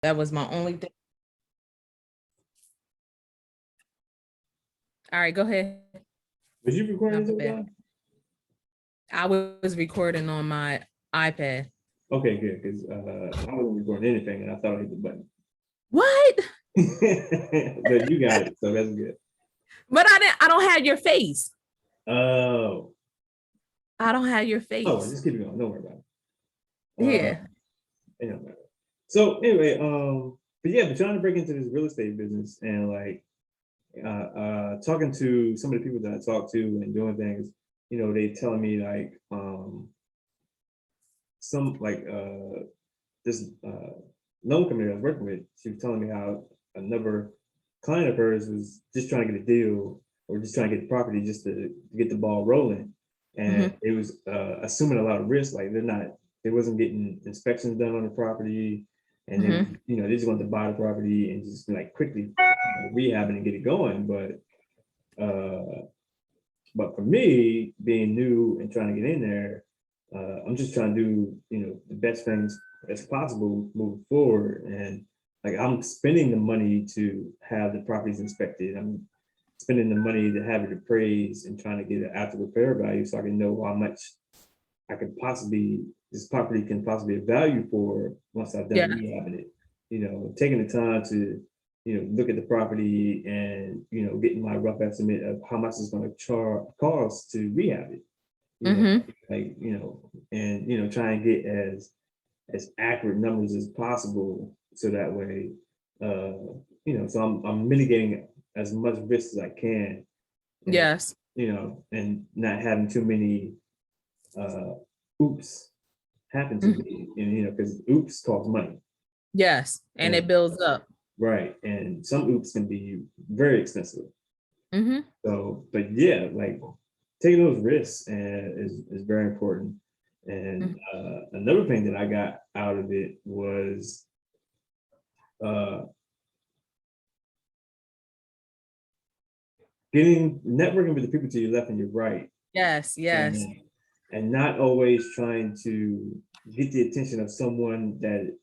That was my only thing. All right, go ahead. Was you recording this time? I was recording on my iPad. Okay, good, because I wasn't recording anything and I thought I hit the button. What? But you got it, so that's good. But I don't have your face. Oh. I don't have your face. Oh, just keep it going. Don't worry about it. Yeah. So anyway, but trying to break into this real estate business and like talking to some of the people that I talk to and doing things, you know, they telling me like some like this loan company I was working with, she was telling me how another client of hers was just trying to get a deal or just trying to get the property just to get the ball rolling. And it was assuming a lot of risk, like they wasn't getting inspections done on the property. And then, you know, they just wanted to buy the property and just like quickly rehab it and get it going. But for me, being new and trying to get in there, I'm just trying to do, you know, the best things as possible moving forward. And like I'm spending the money to have the properties inspected. I'm spending the money to have it appraised and trying to get an after repair value so I can know how much this property can possibly value for once I've done rehabbing it. You know, taking the time to, you know, look at the property and, you know, getting my rough estimate of how much it's going to cost to rehab it. You know, like, you know, and, you know, try and get as accurate numbers as possible so that way, you know, so I'm mitigating as much risk as I can. And, yes. You know, and not having too many oops happen to me, and you know, because oops cost money. Yes, and it builds up. Right, and some oops can be very expensive. So, but yeah, like taking those risks is very important. And another thing that I got out of it was networking with the people to your left and your right. Yes, yes. And not always trying to get the attention of someone that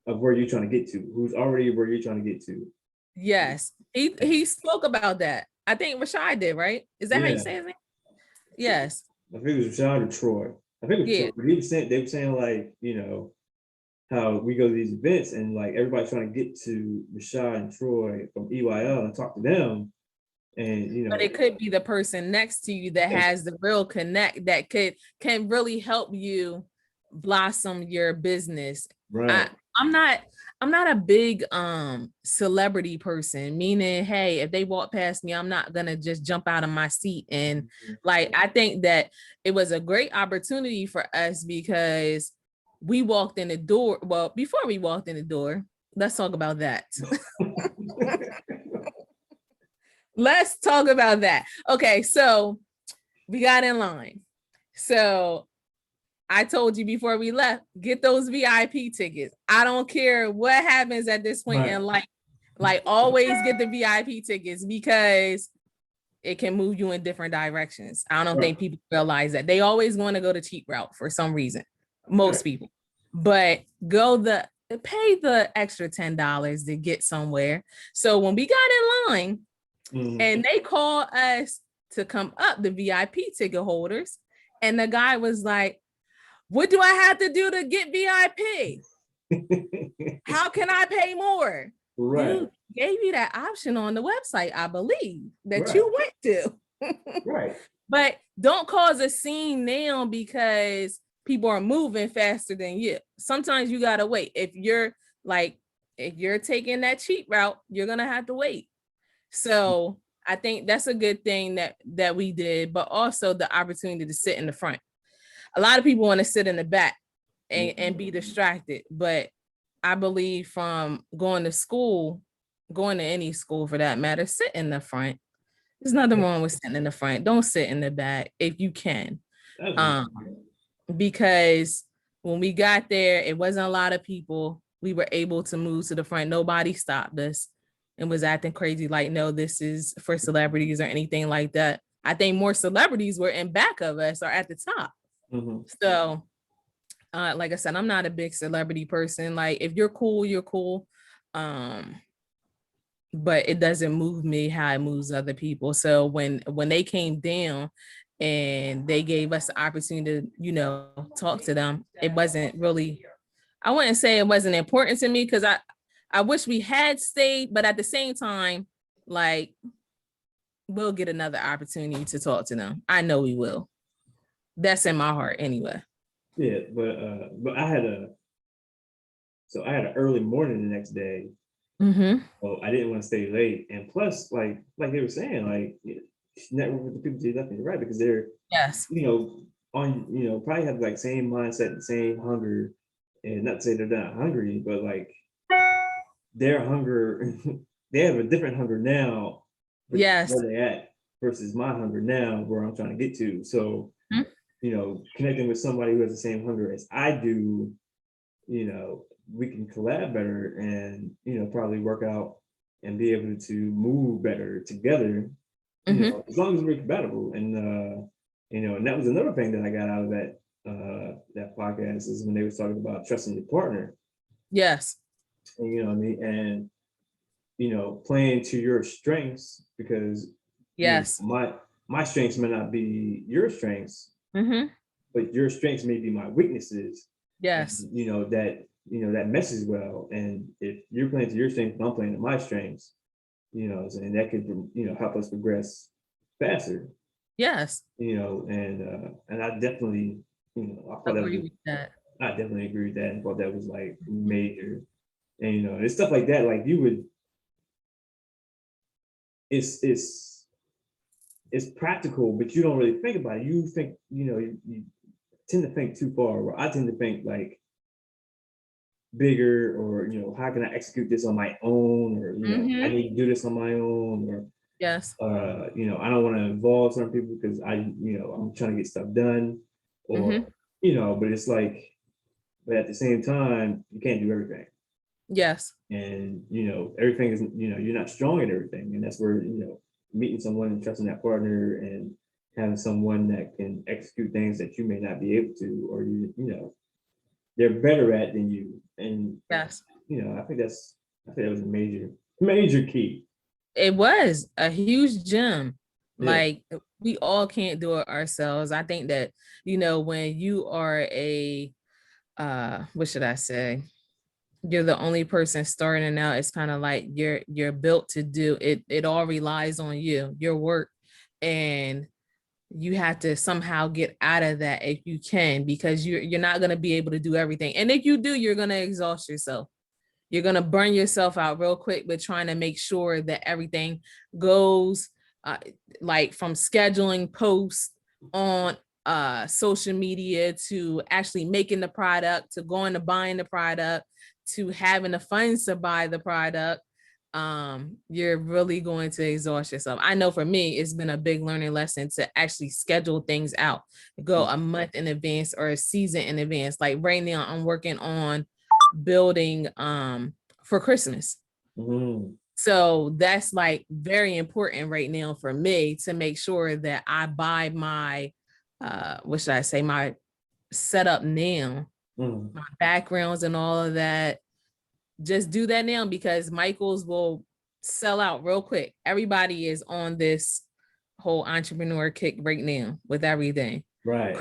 of where you're trying to get to, who's already where you're trying to get to. Yes, he spoke about that. I think Rashad did, right? Is that how you say his name? Yes. I think it was Rashad or Troy. I think it was Troy. They were saying like, you know, how we go to these events and like everybody's trying to get to Rashad and Troy from EYL and talk to them. And you know, but it could be the person next to you that has the real connect that can really help you blossom your business. Right. I'm not a big celebrity person, meaning, hey, if they walk past me, I'm not gonna just jump out of my seat. And like, I think that it was a great opportunity for us because we walked in the door. Well, before we walked in the door, let's talk about that. Let's talk about that. Okay, so we got in line. So I told you before we left, get those VIP tickets. I don't care what happens at this point in life. Like always get the VIP tickets because it can move you in different directions. I don't think people realize that. They always want to go the cheap route for some reason. Most people. But pay the extra $10 to get somewhere. So when we got in line, and they called us to come up, the VIP ticket holders. And the guy was like, what do I have to do to get VIP? How can I pay more? Right. Dude gave you that option on the website, I believe, that you went to. Right. But don't cause a scene now because people are moving faster than you. Sometimes you gotta wait. If you're taking that cheap route, you're gonna have to wait. So I think that's a good thing that we did, but also the opportunity to sit in the front. A lot of people want to sit in the back and be distracted, but I believe from going to any school for that matter, sit in the front. There's nothing wrong with sitting in the front. Don't sit in the back if you can. Because when we got there, it wasn't a lot of people. We were able to move to the front. Nobody stopped us and was acting crazy like, no, this is for celebrities or anything like that. I think more celebrities were in back of us or at the top. So Like I said, I'm not a big celebrity person. Like if you're cool, you're cool. But it doesn't move me how it moves other people. So when they came down and they gave us the opportunity to, talk to them, it wasn't really, I wouldn't say it wasn't important to me, because I wish we had stayed, but at the same time, like, we'll get another opportunity to talk to them. I know we will. That's in my heart anyway. Yeah, but I had an early morning the next day. So I didn't want to stay late, and plus, like they were saying, like, network with the people to your left and your right, because they're, Yes. probably have like same mindset, the same hunger, and not to say they're not hungry, but like their hunger, they have a different hunger now, Yes. where they at versus my hunger now, where I'm trying to get to. So, connecting with somebody who has the same hunger as I do, we can collab better and, probably work out and be able to move better together, as long as we're compatible. And, and that was another thing that I got out of that podcast, is when they were talking about trusting your partner. Yes. And, you know what I mean? And, playing to your strengths, because yes, my strengths may not be your strengths, but your strengths may be my weaknesses. Yes. And, that meshes well. And if you're playing to your strengths and I'm playing to my strengths, and that could, help us progress faster. Yes. And I definitely, I thought Agree with that. I definitely agree with that, and thought that was like major. And it's stuff like that, like you would, it's practical, but you don't really think about it. You think, you tend to think too far, where I tend to think like bigger, or how can I execute this on my own, or I need to do this on my own, or yes, I don't want to involve certain people because I'm trying to get stuff done, or but it's like, but at the same time, you can't do everything. Yes. And everything is, you're not strong at everything, and that's where meeting someone and trusting that partner, and having someone that can execute things that you may not be able to, or they're better at than you. And yes, I think that was a major key. it was a huge gem. Yeah. Like, we all can't do it ourselves. I think that, when you are a what should I say, you're the only person starting out, it's kind of like you're built to do it. It all relies on you, your work, and you have to somehow get out of that if you can, because you're not going to be able to do everything. And if you do, you're going to exhaust yourself. You're going to burn yourself out real quick with trying to make sure that everything goes, like from scheduling posts on social media, to actually making the product, to going to buying the product, to having the funds to buy the product. You're really going to exhaust yourself. I know for me, it's been a big learning lesson to actually schedule things out, go a month in advance or a season in advance. Like right now, I'm working on building for Christmas. So that's like very important right now for me, to make sure that I buy my what should I say, my setup now, my backgrounds and all of that. Just do that now, because Michael's will sell out real quick. Everybody is on this whole entrepreneur kick right now with everything. Right.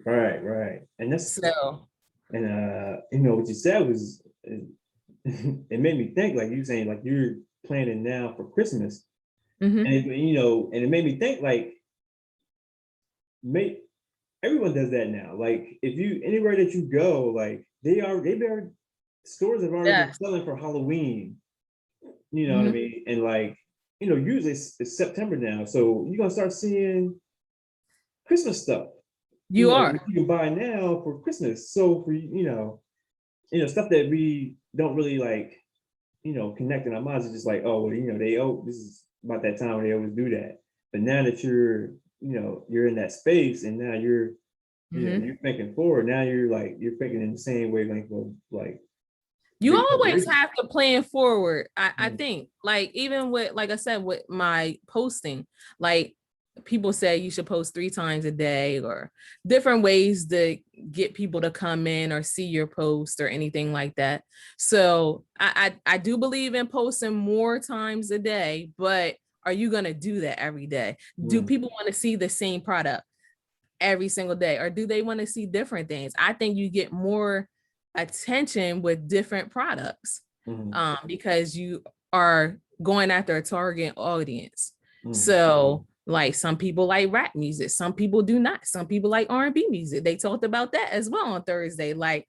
Right. And that's so. And what you said was, it made me think, like you saying, like you're planning now for Christmas, and it made me think, like, everyone does that now. Like if you anywhere that you go, like stores have already been selling for Halloween. You know what I mean? And like, usually it's September now, so you're gonna start seeing Christmas stuff. You are. You can buy now for Christmas. So for stuff that we don't really like, connect in our minds, is just like, oh, well, this is about that time where they always do that. But now that you're in that space, and now you're you're thinking forward. Now you're thinking in the same wavelength of like, you always have to plan forward. I think, like, even with, like I said, with my posting, like people say you should post 3 times a day, or different ways to get people to come in or see your post or anything like that. So I do believe in posting more times a day, but are you going to do that every day? Do people want to see the same product every single day, or do they want to see different things? I think you get more attention with different products, because you are going after a target audience. So like, some people like rap music, some people do not, some people like R&B music. They talked about that as well on Thursday. Like,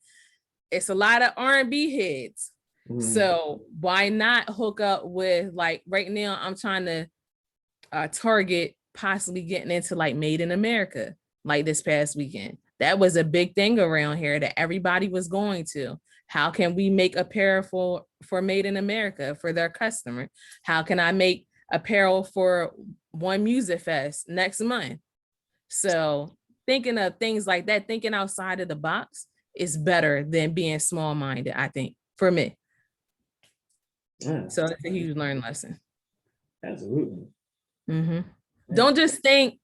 it's a lot of R&B heads. So why not hook up with, like, right now I'm trying to target possibly getting into like Made in America, like this past weekend. That was a big thing around here that everybody was going to. How can we make apparel for Made in America for their customer? How can I make apparel for One Music Fest next month? So thinking of things like that, thinking outside of the box is better than being small-minded, I think, for me. So it's a huge learned lesson. Absolutely. Don't just think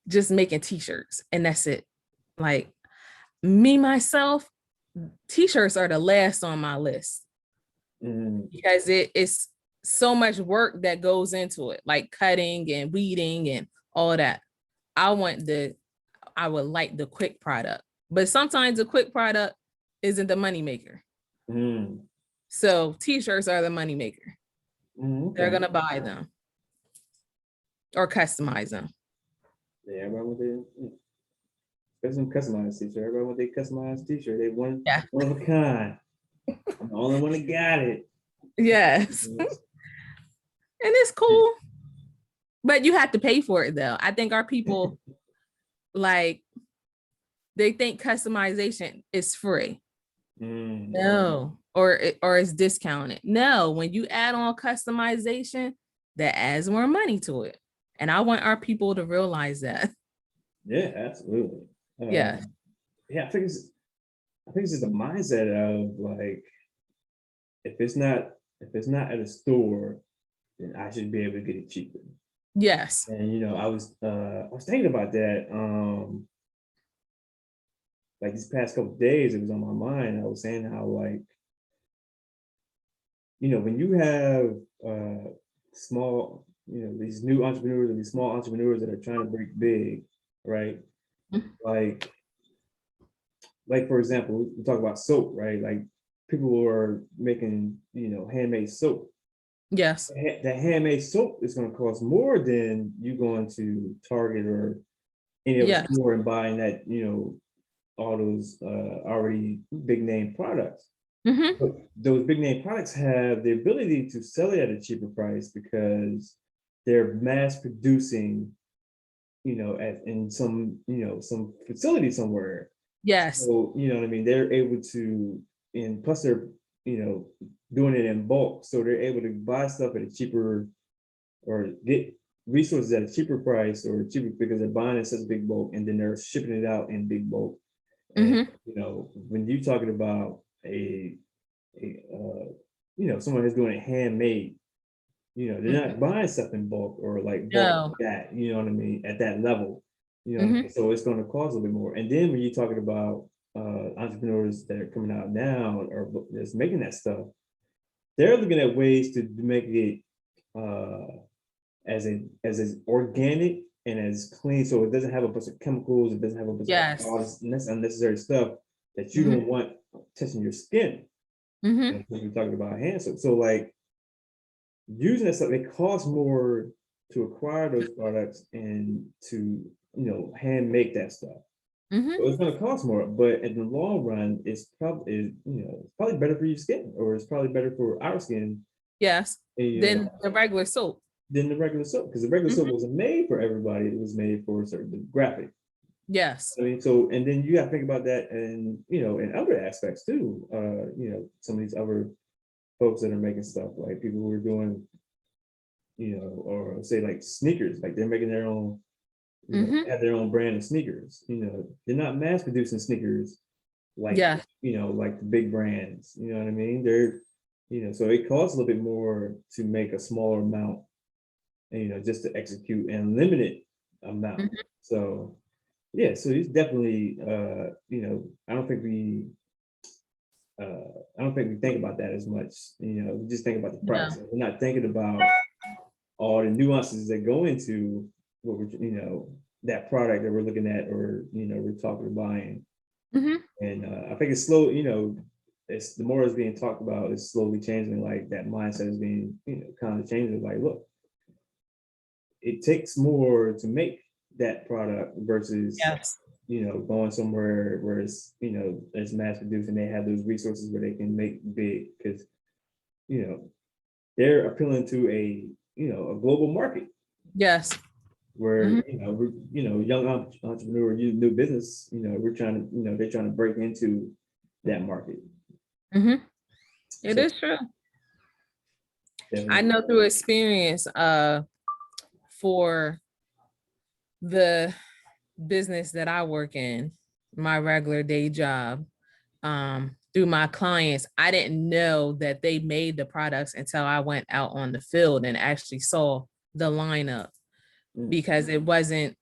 just making t-shirts and that's it. Like, me, myself, t-shirts are the last on my list, because it's so much work that goes into it, like cutting and weeding and all that. I would like the quick product, but sometimes the quick product isn't the money maker. So t-shirts are the money maker. They're gonna buy them or customize them. Yeah, everybody with there's some customized t-shirt. Everybody with their customized t-shirt. They one of a kind. I'm the only one that got it. Yes. And it's cool, but you have to pay for it though. I think our people, like, they think customization is free. No, or it's discounted. No, when you add on customization, that adds more money to it. And I want our people to realize that. Yeah, absolutely. Yeah. I think it's just a mindset of like, if it's not at a store, then I should be able to get it cheaper. Yes. And I was thinking about that. Like these past couple of days, it was on my mind. I was saying how, like, when you have small, these new entrepreneurs or these small entrepreneurs that are trying to break big, right? Like for example, we talk about soap, right? Like, people who are making, handmade soap. Yes. That handmade soap is going to cost more than you going to Target or any other store and buying that, all those already big name products. But those big name products have the ability to sell it at a cheaper price because they're mass producing, in some, some facility somewhere. Yes. So, you know what I mean? They're able to, and plus they're, doing it in bulk. So they're able to buy stuff at a cheaper, or get resources at a cheaper price, or cheaper because they're buying in such a big bulk, and then they're shipping it out in big bulk. And, when you're talking about someone who's doing it handmade, they're not buying stuff in bulk or like bulk like that, you know what I mean, at that level, so it's going to cost a little bit more. And then when you're talking about entrepreneurs that are coming out now or just making that stuff, they're looking at ways to make it as organic and as clean, so it doesn't have a bunch of chemicals, it doesn't have a bunch of all this unnecessary stuff that you don't want touching your skin. We're talking about hand soap. So like, using that stuff, it costs more to acquire those products and to hand make that stuff. So it's going to cost more, but in the long run, it's probably better for your skin, or it's probably better for our skin. Yes. Than the regular soap. Than the regular soap, because the regular soap wasn't made for everybody. It was made for a certain demographic. Yes. I mean, so, and then you got to think about that, and in other aspects too. Some of these other folks that are making stuff, like people who are doing, or say like sneakers, like they're making their own, have their own brand of sneakers. They're not mass producing sneakers like like the big brands. You know what I mean? They're, so it costs a little bit more to make a smaller amount, and just to execute and limit it amount. Mhm. So yeah, so it's definitely I don't think we think about that as much. We just think about the No. price. We're not thinking about all the nuances that go into what we're that product that we're looking at, or we're talking about buying. Mhm. And I think it's slow. It's the more it's being talked about, it's slowly changing. Like that mindset is being kind of changing. Like, look, it takes more to make that product versus Yes. going somewhere where it's mass produced and they have those resources where they can make big, because they're appealing to a global market Yes. where Mhm. young entrepreneur, new business, we're trying to they're trying to break into that market. Mhm. It So is true. I definitely. know through experience, for the business that I work in, my regular day job, through my clients, I didn't know that they made the products until I went out on the field and actually saw the lineup, because it wasn't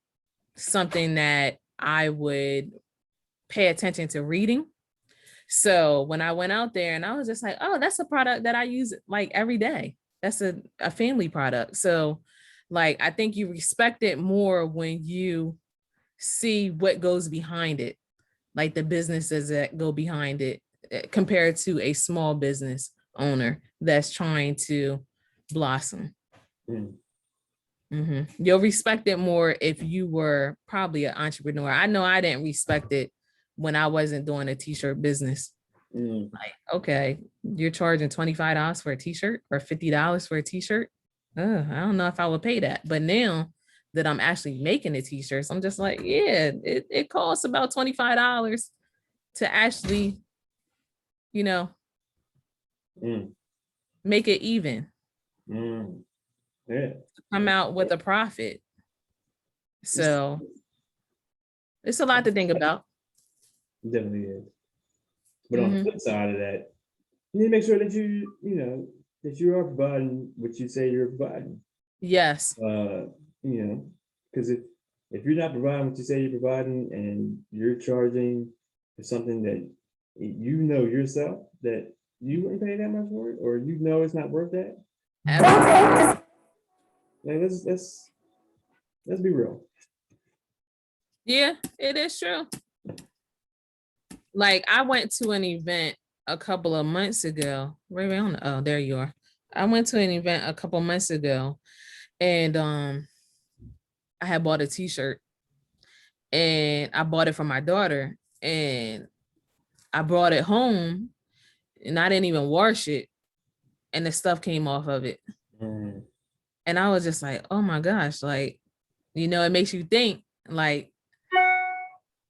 something that I would pay attention to reading. So when I went out there and I was just like, oh, that's a product that I use like every day. That's a family product. So like, I think you respect it more when you see what goes behind it, like the businesses that go behind it, compared to a small business owner that's trying to blossom. Mm. You'll respect it more if you were probably an entrepreneur. I know I didn't respect it when I wasn't doing a t-shirt business. Mm. Like, okay, you're charging $25 for a t-shirt or $50 for a t-shirt. I don't know if I would pay that. But now that I'm actually making the t-shirts, I'm just like, yeah, it costs about $25 to actually, you know, Mm. make it even, Mm. Yeah. come out with a profit. It's So it's a lot to think about. definitely is. But on the Mhm. flip side of that, you need to make sure that that you are providing what you say you're providing. Yes, Uh, because if you're not providing what you say you're providing, and you're charging for something that yourself that you wouldn't pay that much for it, or it's not worth that, absolutely. like let's be real. Yeah, it is true. Like I went to an event a couple of months ago. Right on. Oh, there you are. I went to an event a couple months ago, and I had bought a t-shirt, and I bought it for my daughter, and I brought it home, and I didn't even wash it, and the stuff came off of it. Mm. And I was just like, oh my gosh, like, it makes you think, like,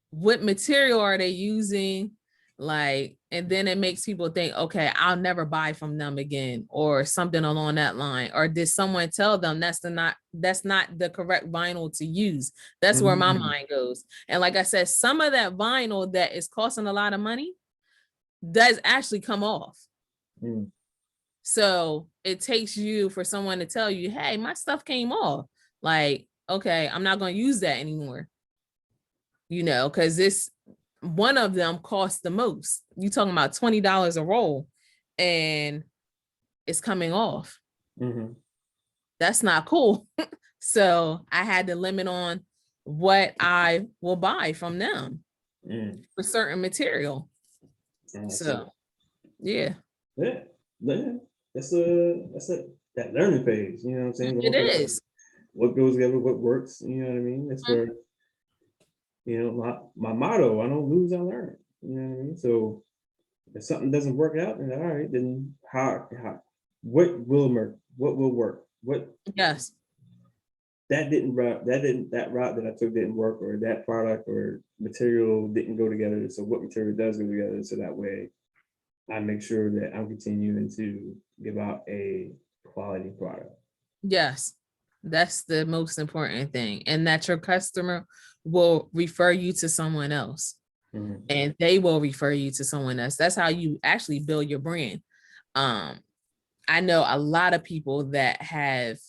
what material are they using? Like, and then it makes people think, okay, I'll never buy from them again, or something along that line. Or did someone tell them that's not the correct vinyl to use? That's where my Mm. mind goes. And like I said, some of that vinyl that is costing a lot of money does actually come off. Mm. So it takes you for someone to tell you, hey, my stuff came off. Like, okay, I'm not going to use that anymore. Because this one of them costs the most. You talking about $20 a roll, and it's coming off. Mm-hmm. That's not cool. So I had to limit on what I will buy from them Mm. for certain material. So So yeah, yeah, yeah, that's that learning phase. You know what I'm saying? it Going through is. what goes together, what works. You know what I mean? That's where my motto: I don't lose, I learn. You know what I mean? So if something doesn't work out, then all right, then what will work? What will work? What Yes. that route that I took didn't work, or that product or material didn't go together. So what material does go together? So that way I make sure that I'm continuing to give out a quality product. Yes. That's the most important thing. And that your customer will refer you to someone else, Mhm. and they will refer you to someone else. That's how you actually build your brand. Um, I know a lot of people that have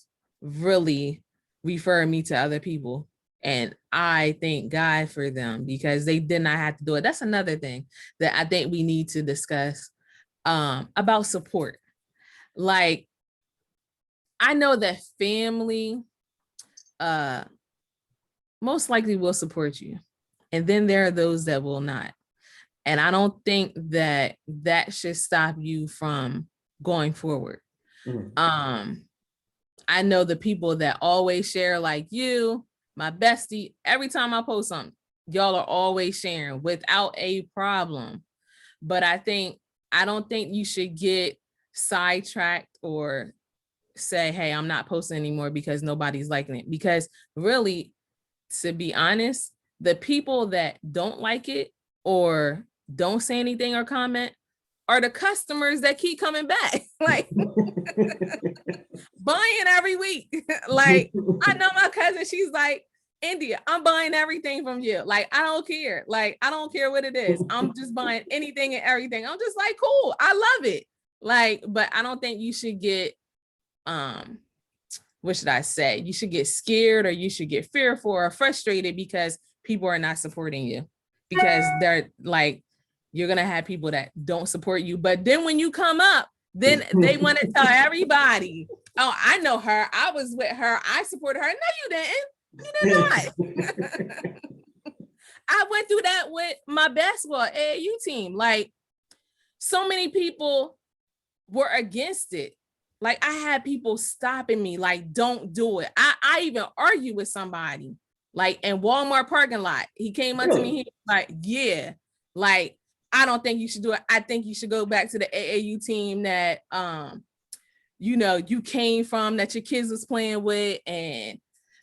really referred me to other people, And I thank God for them because they did not have to do it. That's another thing that I think we need to discuss about support. Like, I know that family most likely will support you. And then there are those that will not. And I don't think that that should stop you from going forward. I know the people that always share, like you, my bestie, every time I post something, y'all are always sharing without a problem. But I don't think you should get sidetracked or say, hey, I'm not posting anymore because nobody's liking it. Because really, to be honest, the people that don't like it or don't say anything or comment are the customers that keep coming back, like buying every week. Like, I know my cousin, she's like, India, I'm buying everything from you. Like, I don't care. Like, I don't care what it is. I'm just buying anything and everything. I'm just like, cool. I love it. Like, but I don't think you should get, what should I say? You should get scared or you should get fearful or frustrated because people are not supporting you, because they're like, you're going to have people that don't support you. But then when you come up, then they want to tell everybody, oh, I know her. I was with her. I supported her. No, you didn't. You did not. I went through that with my basketball AAU team. Like, so many people were against it. Like, I had people stopping me, like, don't do it. I even argued with somebody, like, in Walmart parking lot. He came up to me, he was like, yeah, like, I don't think you should do it. I think you should go back to the AAU team that, you know, you came from, that your kids was playing with. And,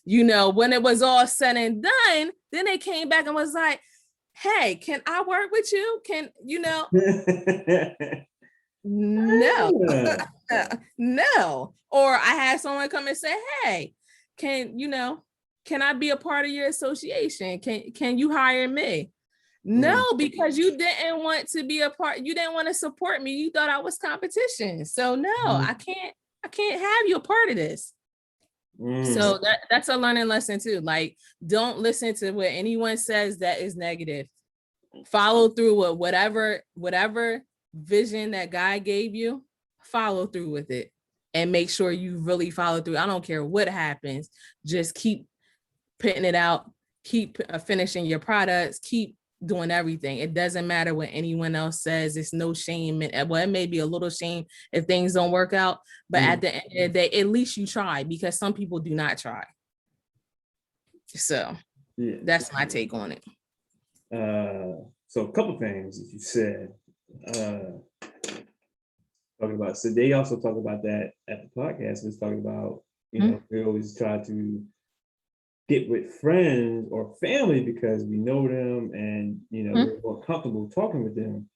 you know, when it was all said and done, then they came back and was like, hey, can I work with you? Can, you know? No. No. Or I had someone come and say, hey, can I be a part of your association? Can you hire me? No, because you didn't want to be a part, you didn't want to support me. You thought I was competition. So no, I can't have you a part of this. So that's a learning lesson too. Like, don't listen to what anyone says that is negative. Follow through with whatever vision that God gave you, follow through with it and make sure you really follow through. I don't care what happens. Just keep putting it out, keep finishing your products, keep doing everything. It doesn't matter what anyone else says. It's no shame. Well, it may be a little shame if things don't work out, but at the end of the day, at least you try, because some people do not try. So that's my take on it. So a couple things that you said, talking about, so they also talk about that at the podcast, was talking about, you know, we always try to get with friends or family because we know them and, you know, we're more comfortable talking with them,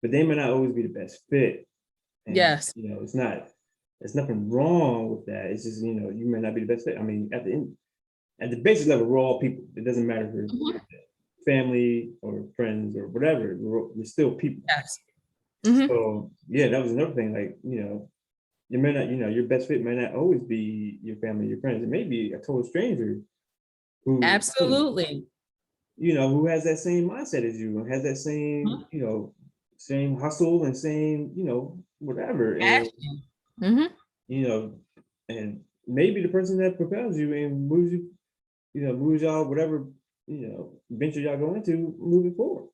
but they may not always be the best fit. And, yes. You know, there's nothing wrong with that. It's just, you know, you may not be the best fit. I mean, at the basic level, we're all people. It doesn't matter if we're family or friends or whatever, we're still people. Yes. So yeah, that was another thing. Like, you know, you may not, you know, your best fit may not always be your family, your friends. It may be a total stranger who absolutely, you know, who has that same mindset as you and has that same, you know, same hustle and same, you know, whatever. And you know, and maybe the person that propels you and moves you, you know, moves y'all whatever, you know, venture y'all go into moving forward.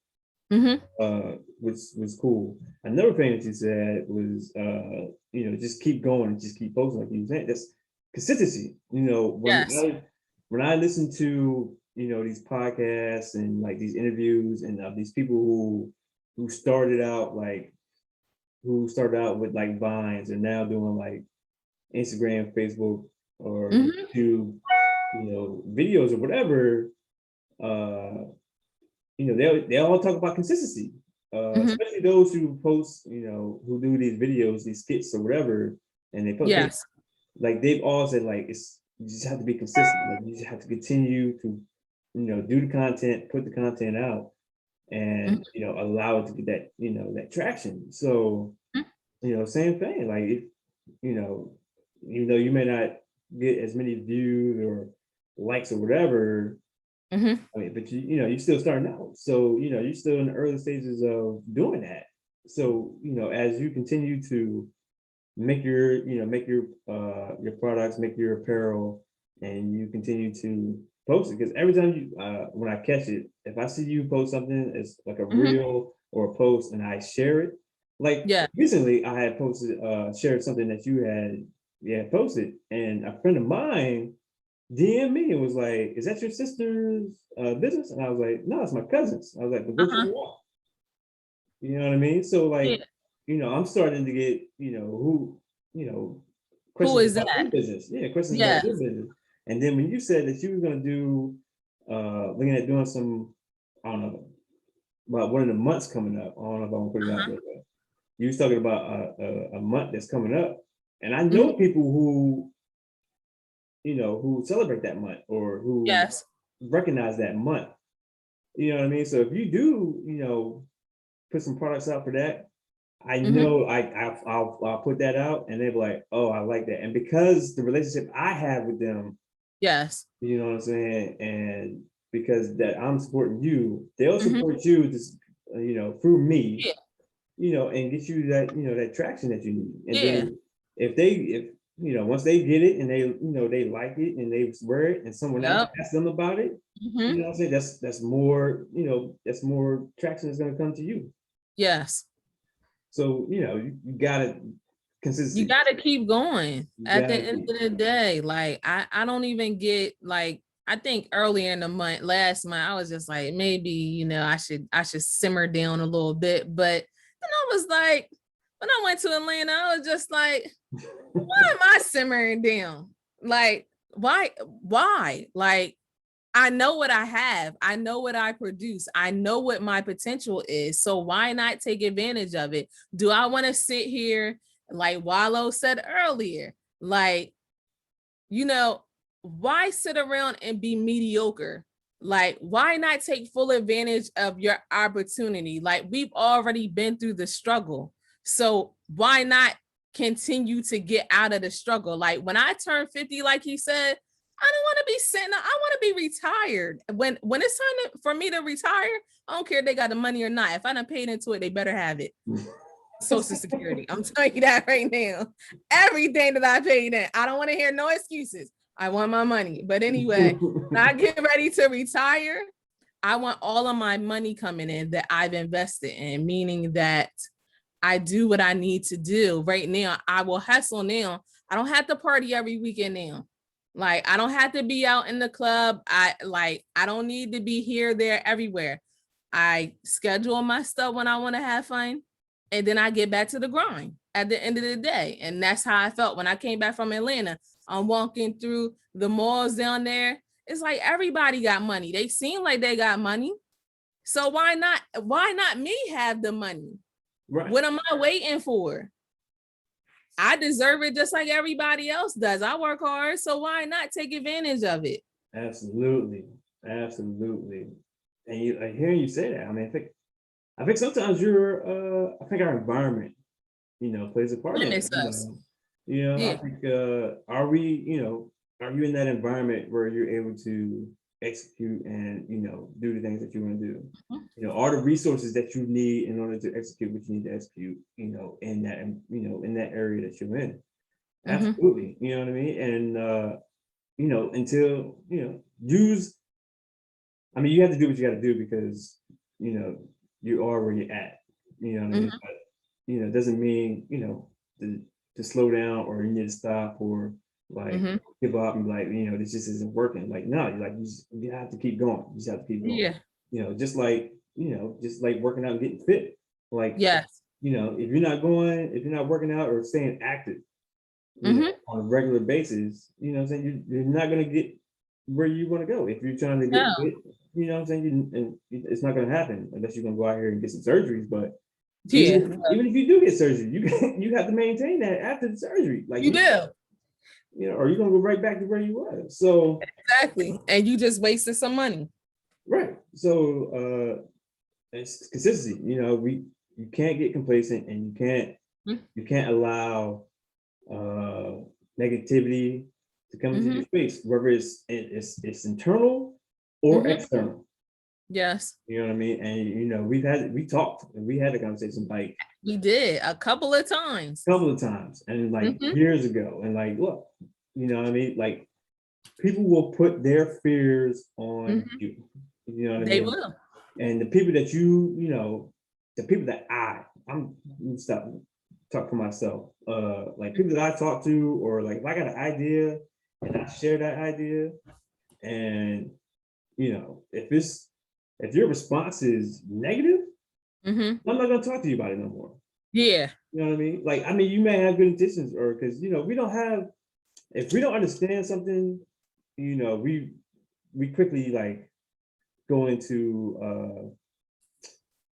Which was cool. Another thing that you said was, you know, just keep going, just keep posting, like you said. That's consistency. You know, when I listen to, you know, these podcasts and like these interviews and these people who started out with like Vines and now doing like Instagram, Facebook, or YouTube, you know, videos or whatever. You know, they all talk about consistency, especially those who post, you know, who do these videos, these skits or whatever, and they post, like they've all said, like, you just have to be consistent. Like, you just have to continue to, you know, do the content, put the content out, and you know, allow it to get that, you know, that traction. So, you know, same thing. Like, if you know, even though you may not get as many views or likes or whatever. Mm-hmm. I mean, but you're still starting out. So, you're still in the early stages of doing that. So, as you continue to make your products, make your apparel, and you continue to post it, because every time when I catch it, if I see you post something, it's like a Mm-hmm. reel or a post, and I share it. Like Yeah. recently, I had shared something that you had posted, and a friend of mine DM me and was like, "Is that your sister's business?" And I was like, "No, it's my cousin's." I was like, "But go check Uh-huh. it out." You know what I mean? So Yeah. like, I'm starting to get, Who questions is about that? their business. Yeah, questions about Yes. their business. And then when you said that you were gonna do looking at doing some, I don't know, about one of the months coming up. I don't know if I'm gonna put it out Uh-huh. there, but you was talking about a month that's coming up. And I Mm-hmm. know people who celebrate that month or who Yes. recognize that month. You know what I mean? So if you do, put some products out for that, I Mm-hmm. know I'll put that out and they'll be like, oh, I like that. And because the relationship I have with them, Yes. you know what I'm saying? And because that I'm supporting you, they'll Mm-hmm. support you just, through me, Yeah. and get you that traction that you need. And Yeah. then if once they get it and they like it and they wear it and someone else Yep. asks them about it, Mm-hmm. what I'm saying? That's more, that's more traction that's gonna come to you. Yes. So, you gotta You consistency. got to keep going You at the gotta end keep. of the day. Like, I don't even get, like, I think earlier in the month, last month, I was just like, maybe, I should simmer down a little bit. But then I was like, when I went to Atlanta, I was just like, why am I simmering down? Like, why? Like, I know what I have. I know what I produce. I know what my potential is. So why not take advantage of it? Do I want to sit here, like Wallow said earlier, like, why sit around and be mediocre? Like, why not take full advantage of your opportunity? Like, we've already been through the struggle. So why not continue to get out of the struggle? Like, when I turned 50, like he said, I don't want to be sitting, I want to be retired. When it's time for me to retire, I don't care if they got the money or not. If I done paid into it, they better have it. Social Security. I'm telling you that right now. Everything that I paid in, I don't want to hear no excuses. I want my money. But anyway, when I get ready to retire, I want all of my money coming in that I've invested in, meaning that I do what I need to do. Right now, I will hustle now. I don't have to party every weekend now. Like, I don't have to be out in the club. I don't need to be here, there, everywhere. I schedule my stuff when I want to have fun, and then I get back to the grind at the end of the day. And that's how I felt when I came back from Atlanta. I'm walking through the malls down there. It's like everybody got money. They seem like they got money. So why not me have the money? Right. What am I waiting for? I deserve it just like everybody else does. I work hard, so why not take advantage of it? Absolutely. Absolutely. And hearing you say that, I mean, I think sometimes I think our environment, plays a part in it. Limits us. I Yeah. think, are you in that environment where you're able to execute and, do the things that you want to do? All the resources that you need in order to execute what you need to execute, in that area that you're in. Mm-hmm. Absolutely. You know what I mean? And, until, use, I mean, you have to do what you got to do because, you know, you are where you're at. You know what I mean? Mm-hmm. But, it doesn't mean, to slow down or you need to stop or like Mm-hmm. give up and be like, this just isn't working. Like, no, you have to keep going. You just have to keep going. Yeah. Just like working out and getting fit. Like, Yes. if you're not working out or staying active, Mm-hmm. on a regular basis, I'm saying you're not gonna get where you want to go. If you're trying to get No. fit, I'm saying, it's not gonna happen unless you're gonna go out here and get some surgeries. But Yeah. even if you do get surgery, you have to maintain that after the surgery. Like You do. or you're gonna go right back to where you were. So Exactly. And you just wasted some money. right. So it's consistency. You can't get complacent and you can't allow negativity to come into your space, whether it's internal or external. Yes. You know what I mean? And you know, we had a conversation like we did a couple of times. And like years ago. And like, look, you know what I mean? Like people will put their fears on you. You know what I mean? They will. And the people that you know, the people that I'm stop talk for myself. Like people that I talk to, or like if I got an idea and I share that idea, and you know, if your response is negative, I'm not gonna talk to you about it no more. Yeah. You know what I mean? Like, I mean, you may have good intentions, or because you know, if we don't understand something, you know, we quickly like go into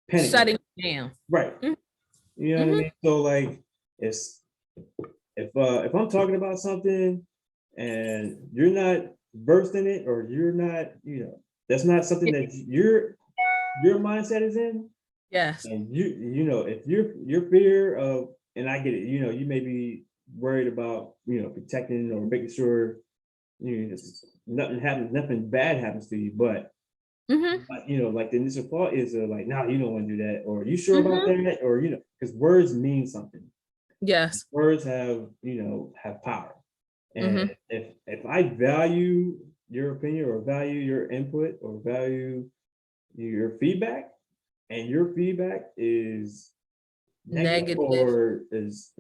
panic. Shutting down. Right. You know what I mean? So like if I'm talking about something and you're not versed in it, or you're not, you know, that's not something that your mindset is in. Yes. And you know, if your fear of, and I get it, you know, you may be worried about, you know, protecting or making sure you know, nothing bad happens to you, but you know, like the initial thought is like, no, you don't want to do that, or you sure about that, or you know, because words mean something. Yes. Words have, you know, have power. And if I value your opinion, or value your input, or value your feedback, and your feedback is negative, or is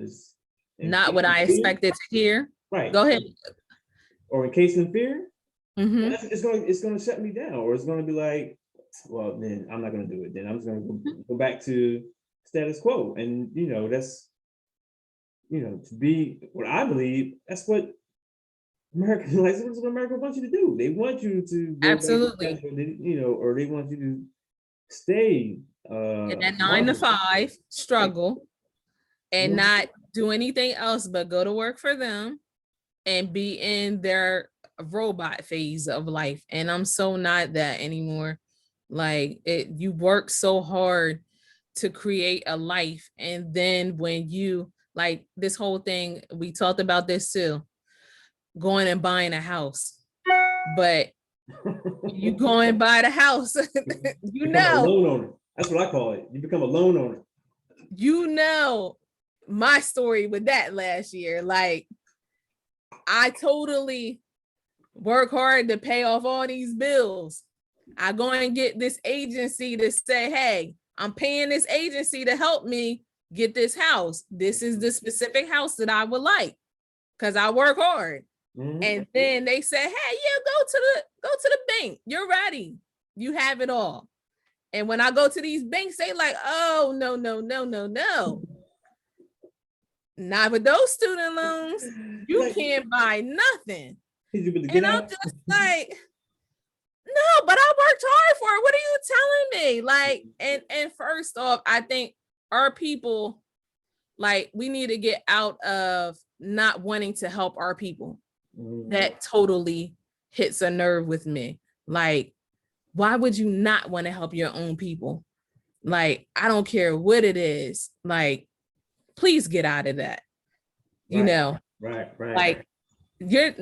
not what I expected to hear. Right. Go ahead. Or encased in fear, it's gonna shut me down, or it's gonna be like, well, then I'm not gonna do it. Then I'm just gonna go back to status quo. And you know, that's, you know, to be what I believe, that's what America, like, that's what America wants you to do. They want you to go absolutely back to, you know, or they want you to stay in that 9 to 5 struggle and not do anything else but go to work for them and be in their robot phase of life. And I'm so not that anymore. Like you work so hard to create a life, and then when you like this whole thing, we talked about this too, going and buying a house, but you go and buy the house, you know, a loan owner. That's what I call it. You become a loan owner. You know my story with that last year. Like I totally work hard to pay off all these bills. I go and get this agency to say, hey, I'm paying this agency to help me get this house. This is the specific house that I would like because I work hard. And then they say, hey, yeah, go to the bank. You're ready. You have it all. And when I go to these banks, they like, oh, no. Not with those student loans. You can't buy nothing. And I'm just like, no, but I worked hard for it. What are you telling me? Like, and first off, I think our people, like, we need to get out of not wanting to help our people. That totally hits a nerve with me. Like, why would you not want to help your own people? Like, I don't care what it is. Like, please get out of that. You know, right. Like, if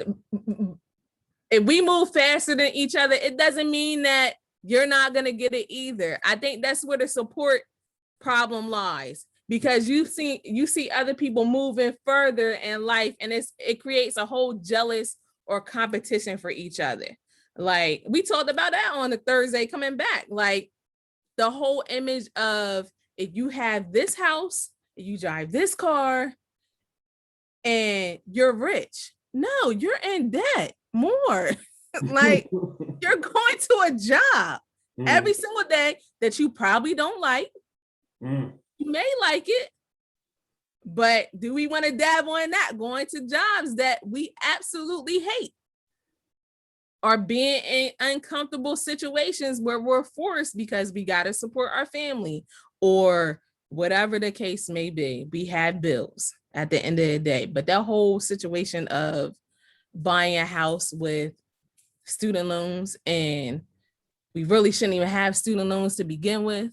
we move faster than each other, it doesn't mean that you're not going to get it either. I think that's where the support problem lies, because you see other people moving further in life, and it creates a whole jealous or competition for each other. Like we talked about that on the Thursday coming back, like the whole image of if you have this house, you drive this car, and you're rich. No, you're in debt more. Like you're going to a job every single day that you probably don't like. You may like it, but do we want to dabble in that? Going to jobs that we absolutely hate, or being in uncomfortable situations where we're forced because we got to support our family, or whatever the case may be. We have bills at the end of the day. But that whole situation of buying a house with student loans, and we really shouldn't even have student loans to begin with.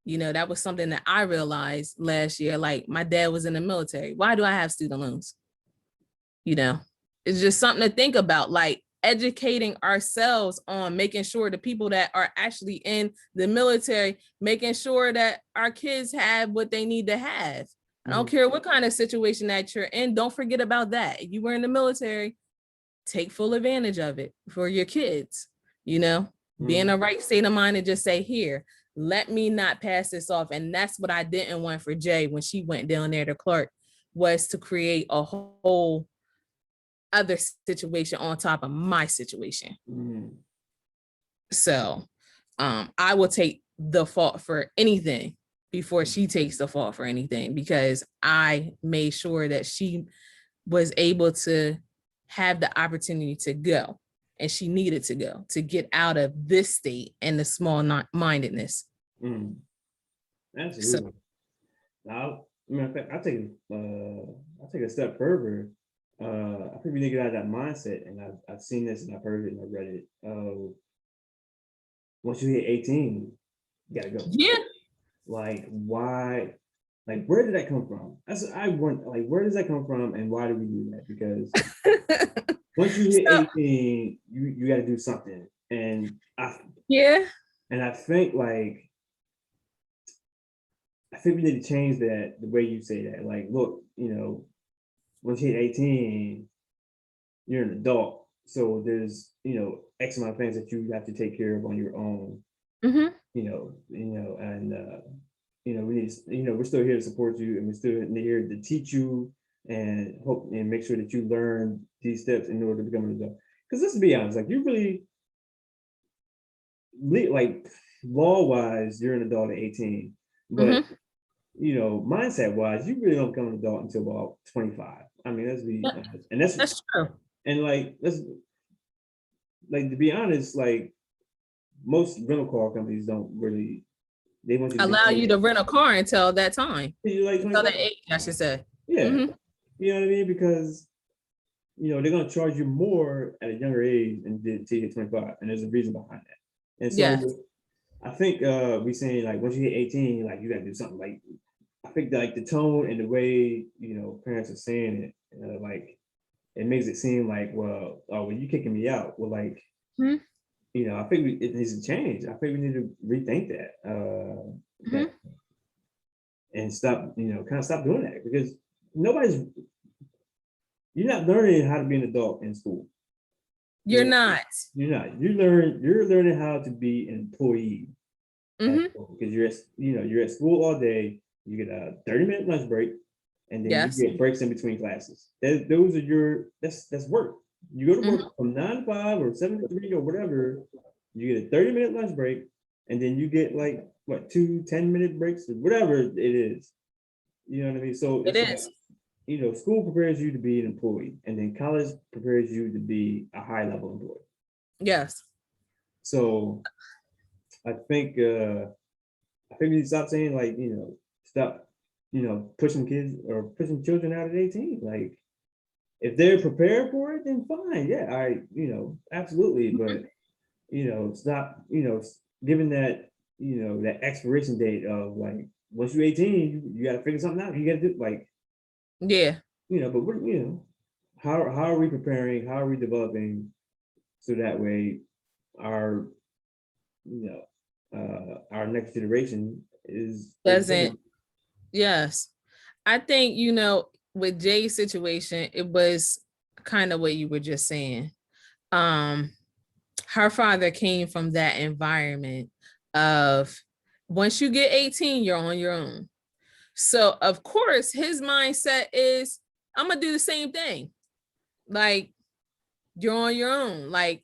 You know, that was something that I realized last year. Like, my dad was in the military. Why do I have student loans? You know, It's just something to think about, like educating ourselves on making sure the people that are actually in the military, making sure that our kids have what they need to have. I don't care what kind of situation that you're in. Don't forget about that. You were in the military, take full advantage of it for your kids, you know, be in the right state of mind and just say, here, let me not pass this off. And that's what I didn't want for Jay when she went down there to Clark, was to create a whole other situation on top of my situation. So I will take the fault for anything before she takes the fault for anything, because I made sure that she was able to have the opportunity to go, and she needed to go to get out of this state and the small mindedness. Absolutely. So, now, I take a step further. I think we need to get out of that mindset, and I've seen this and I've heard it and I've read it. Once you hit 18, you gotta go. Yeah. Like, why? Like, where did that come from? I want, like, where does that come from, and why do we do that? Because once you hit 18, you got to do something, and I think we need to change that, the way you say that. Like, look, you know, once you hit 18, you're an adult, so there's, you know, X amount of things that you have to take care of on your own. And you know, we need, you know, we're still here to support you, and we're still here to teach you and hope and make sure that you learn these steps in order to become an adult. Because let's be honest, like, you really, like, law-wise, you're an adult at 18, but you know, mindset-wise, you really don't become an adult until about 25. I mean, let's be honest, and that's true. And like, to be honest, like, most rental car companies don't really, they want you to allow you to rent a car until that time. Like, until that age, I should say. Yeah. You know what I mean? Because, you know, they're going to charge you more at a younger age until you hit 25. And there's a reason behind that. And so I think we saying, like, once you hit 18, like, you got to do something. Like, I think like the tone and the way, you know, parents are saying it, like, it makes it seem like, well, you kicking me out. Well, like, you know, I think it needs to change. I think we need to rethink that, and stop, you know, kind of stop doing that, because you're not learning how to be an adult in school. You're not. You're learning how to be an employee. Because you're at school all day. You get a 30-minute lunch break, and then you get breaks in between classes. That's work. You go to work from 9 to 5 or 7 to 3 or whatever. You get a 30-minute lunch break, and then you get, like, what, 2 10-minute breaks or whatever it is. You know what I mean? So it is. Like, you know, school prepares you to be an employee, and then college prepares you to be a high-level employee. Yes. So I think we need to stop saying, like, you know, stop, you know, pushing kids or pushing children out at 18. Like, if they're prepared for it, then fine. Yeah, you know, absolutely. But, you know, stop, you know, given that, you know, that expiration date of, like, once you're 18, you got to figure something out. You got to do, like, you know, but what, you know, how are we preparing? How are we developing so that way our, you know, our next generation doesn't. Yes. I think, you know, with Jay's situation, it was kind of what you were just saying. Her father came from that environment of, once you get 18, you're on your own. So of course his mindset is, I'm gonna do the same thing. Like, you're on your own. Like,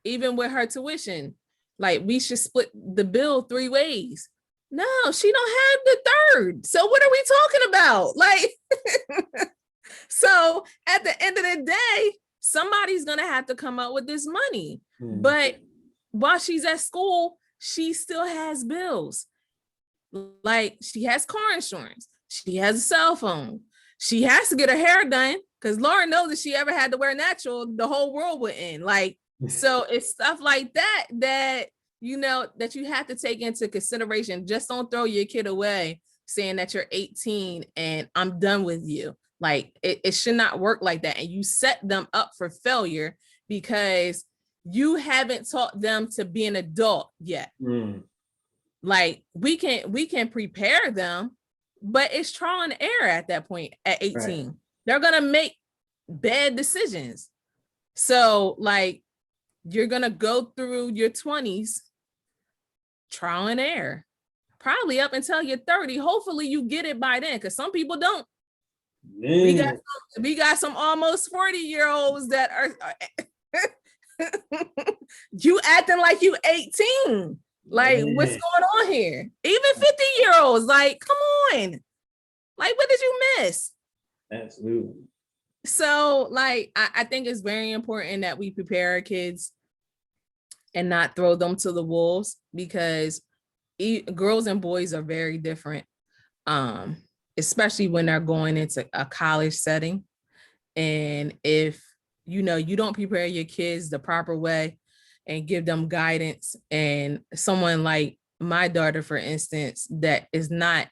even with her tuition, like, we should split the bill 3 ways. No, she don't have the third. So what are we talking about? Like, so at the end of the day, somebody's gonna have to come up with this money. But while she's at school, she still has bills. Like, she has car insurance. She has a cell phone. She has to get her hair done, because Lauren knows if she ever had to wear natural, the whole world would end. Like, so it's stuff like that, you know, that you have to take into consideration. Just don't throw your kid away saying that you're 18 and I'm done with you. Like it should not work like that. And you set them up for failure because you haven't taught them to be an adult yet. Like we can prepare them, but it's trial and error at that point at 18. Right. They're gonna make bad decisions. So like you're gonna go through your 20s, trial and error, probably up until you're 30. Hopefully you get it by then, because some people don't. We got some almost 40-year-olds that are you acting like you 18. Like, what's going on here? Even 50-year-olds, like, come on. Like, what did you miss? Absolutely. So, like, I think it's very important that we prepare our kids and not throw them to the wolves, because girls and boys are very different. Especially when they're going into a college setting. And if you don't prepare your kids the proper way and give them guidance, and someone like my daughter, for instance, that is not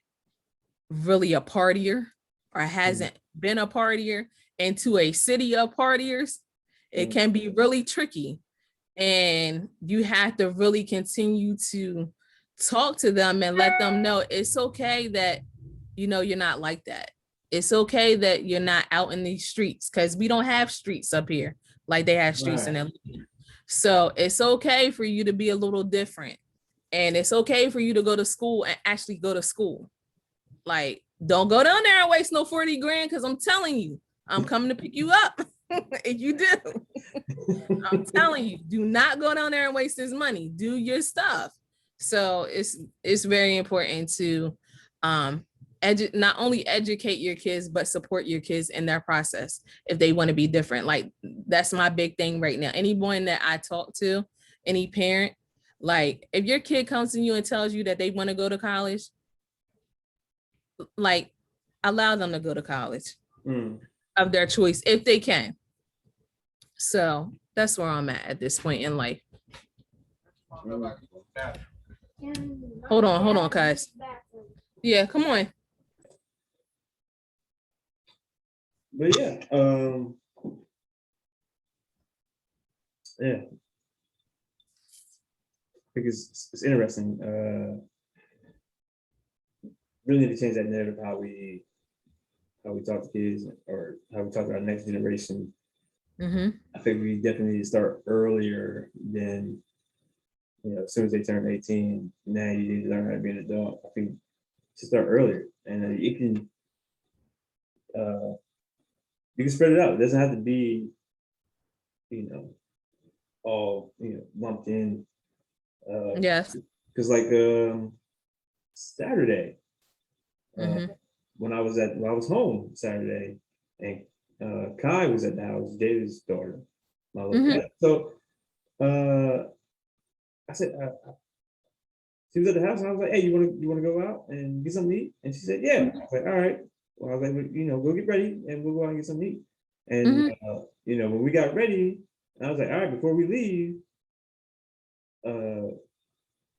really a partier or hasn't been a partier into a city of partiers, it can be really tricky. And you have to really continue to talk to them and let them know it's okay that you're not like that. It's okay that you're not out in these streets, because we don't have streets up here like they have streets in Atlanta. So it's okay for you to be a little different. And it's okay for you to go to school and actually go to school. Like, don't go down there and waste no 40 grand, because I'm telling you, I'm coming to pick you up if you do. I'm telling you, do not go down there and waste this money. Do your stuff. So it's very important to not only educate your kids, but support your kids in their process if they want to be different. Like, that's my big thing right now. Anyone that I talk to, any parent, like, if your kid comes to you and tells you that they want to go to college, like, allow them to go to college of their choice if they can. So that's where I'm at this point in life. Hold on, guys. Yeah, come on. But yeah, I think it's interesting. Really need to change that narrative, how we talk to kids, or how we talk to our next generation. I think we definitely need to start earlier than, as soon as they turn 18. Now you need to learn how to be an adult. I think to start earlier, and you can spread it out. It doesn't have to be, all lumped in. Yes. Because like Saturday, when I was home Saturday, and Kai was at the house, David's daughter, my little cat. So I said, she was at the house, and I was like, "Hey, you want to go out and get something to eat?" And she said, "Yeah." I was like, "All right." Well, I was like, "Go get ready, and we'll go out and get something to eat." And when we got ready, I was like, "All right, before we leave, you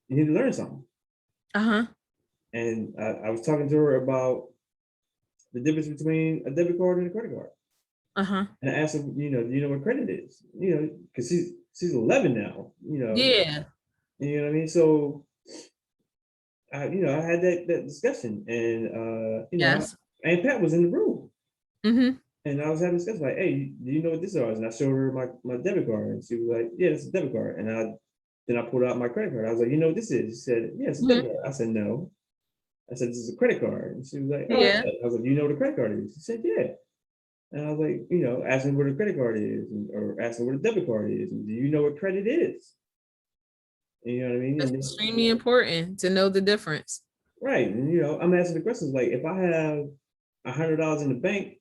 need to learn something." And I was talking to her about the difference between a debit card and a credit card. And I asked her, do you know what credit is? Because she's 11 now. Yeah. You know what I mean? So I had that discussion, and Yes. Aunt Pat was in the room. And I was having a discussion like, "Hey, do you know what this is?" And I showed her my debit card, and she was like, "Yeah, it's a debit card." And then I pulled out my credit card. I was like, "You know what this is?" She said, "Yeah, it's a debit card." I said, "No." I said, "This is a credit card." And she was like, "Oh, yeah." I was like, "Do you know what a credit card is?" She said, "Yeah." And I was like, asking what a credit card is, or asking what a debit card is, and do you know what credit is? And you know what I mean? It's extremely important to know the difference. Right. And I'm asking the questions like, if I have $100 in the bank,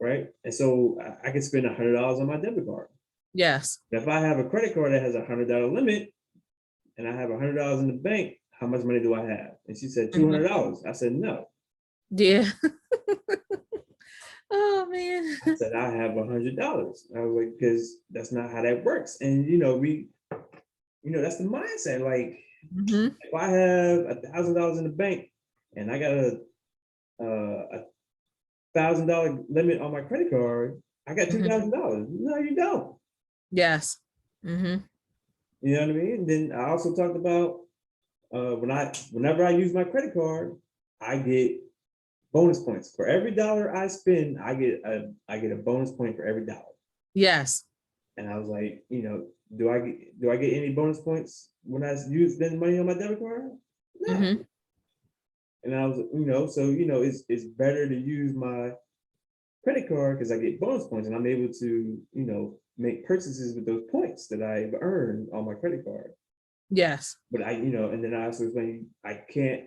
right? And so I can spend $100 on my debit card. Yes. If I have a credit card that has $100 limit, and I have $100 in the bank, how much money do I have? And she said $200. I said no. Yeah. Oh man. I said I have $100. I was like, because that's not how that works. And that's the mindset. Like, if I have $1,000 in the bank and I got $1,000 limit on my credit card. I got $2,000. No, you don't. Yes. Mm-hmm. You know what I mean? And then I also talked about whenever I use my credit card, I get bonus points. For every dollar I spend, I get a bonus point for every dollar. Yes. And I was like, do I get any bonus points when I spend money on my debit card? No. Mm-hmm. And I was, so it's better to use my credit card because I get bonus points and I'm able to, make purchases with those points that I've earned on my credit card. Yes. But and then I also explained I can't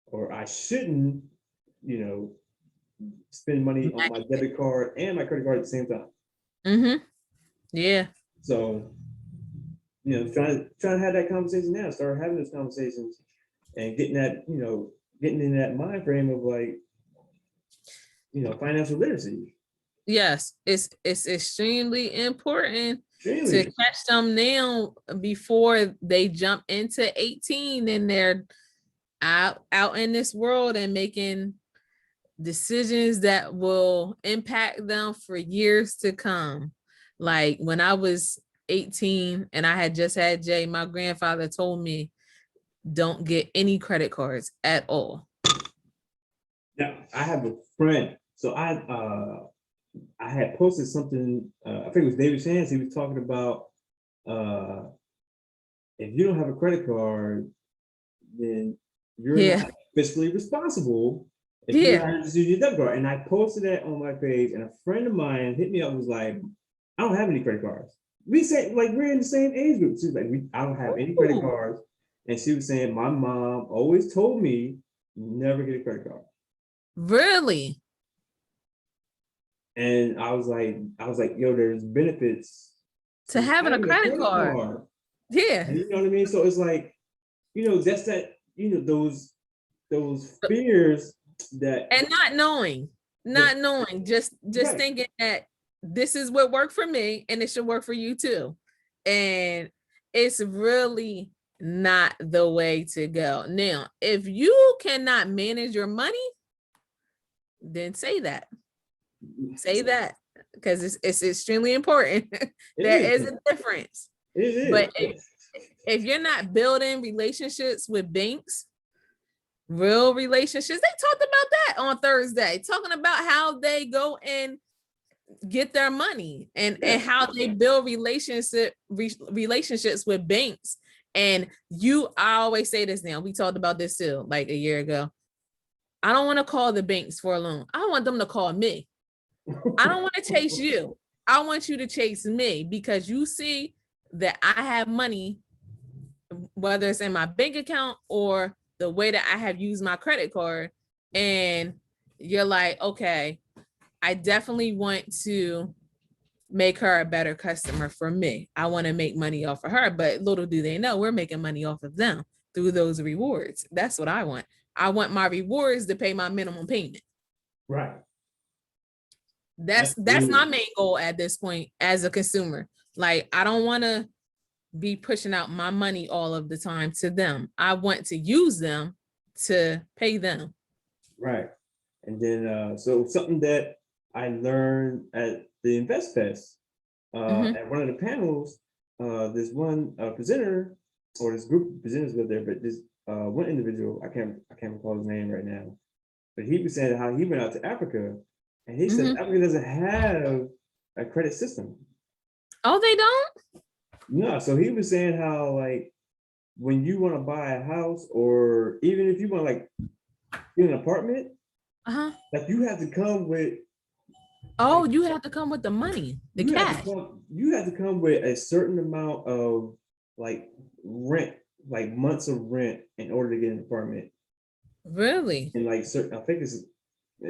or I shouldn't, spend money on my debit card and my credit card at the same time. Mm-hmm. Yeah. So, trying to have that conversation now, start having those conversations and getting in that mind frame of like, financial literacy. Yes, it's extremely important Extremely. to catch them now before they jump into 18 and they're out in this world and making decisions that will impact them for years to come. Like when I was 18 and I had just had Jay, my grandfather told me, don't get any credit cards at all. Yeah, I have a friend. So I had posted something, I think it was David Chance, he was talking about if you don't have a credit card, then you're not fiscally responsible if you have to use your debit card. And I posted that on my page, and a friend of mine hit me up and was like, I don't have any credit cards. We said, like, we're in the same age group. She was like, I don't have any credit cards. And she was saying, my mom always told me, never get a credit card. Really? And I was like, yo, there's benefits to having a credit card. Yeah. And you know what I mean? So it's like, that's that, those fears that and not knowing, just right. Thinking that this is what worked for me and it should work for you too. And it's really not the way to go. Now, if you cannot manage your money, then say that. Say that, because it's extremely important. There is a difference. But if you're not building relationships with banks, real relationships, they talked about that on Thursday, talking about how they go and get their money and how they build relationships with banks. And I always say this now, we talked about this too, like a year ago. I don't want to call the banks for a loan. I want them to call me. I don't want to chase you. I want you to chase me because you see that I have money, whether it's in my bank account or the way that I have used my credit card. And you're like, okay, I definitely want to make her a better customer for me. I want to make money off of her, but little do they know we're making money off of them through those rewards. That's what I want. I want my rewards to pay my minimum payment. Right. That's my main goal at this point as a consumer. Like, I don't want to be pushing out my money all of the time to them. I want to use them to pay them. Right. And then so something that I learned at the Invest Fest, at one of the panels, this one presenter, or this group of presenters was there, but this one individual, I can't recall his name right now, but he was saying how he went out to Africa, and he said Africa doesn't have a credit system. Oh, they don't? No, so he was saying how, like, when you want to buy a house, or even if you want to, like, get an apartment, like, you have to come with. Oh, like, you have to come with the money, the cash. You have to come with a certain amount of, like, rent, like months of rent, in order to get an apartment. Really? And like certain, I think it's, I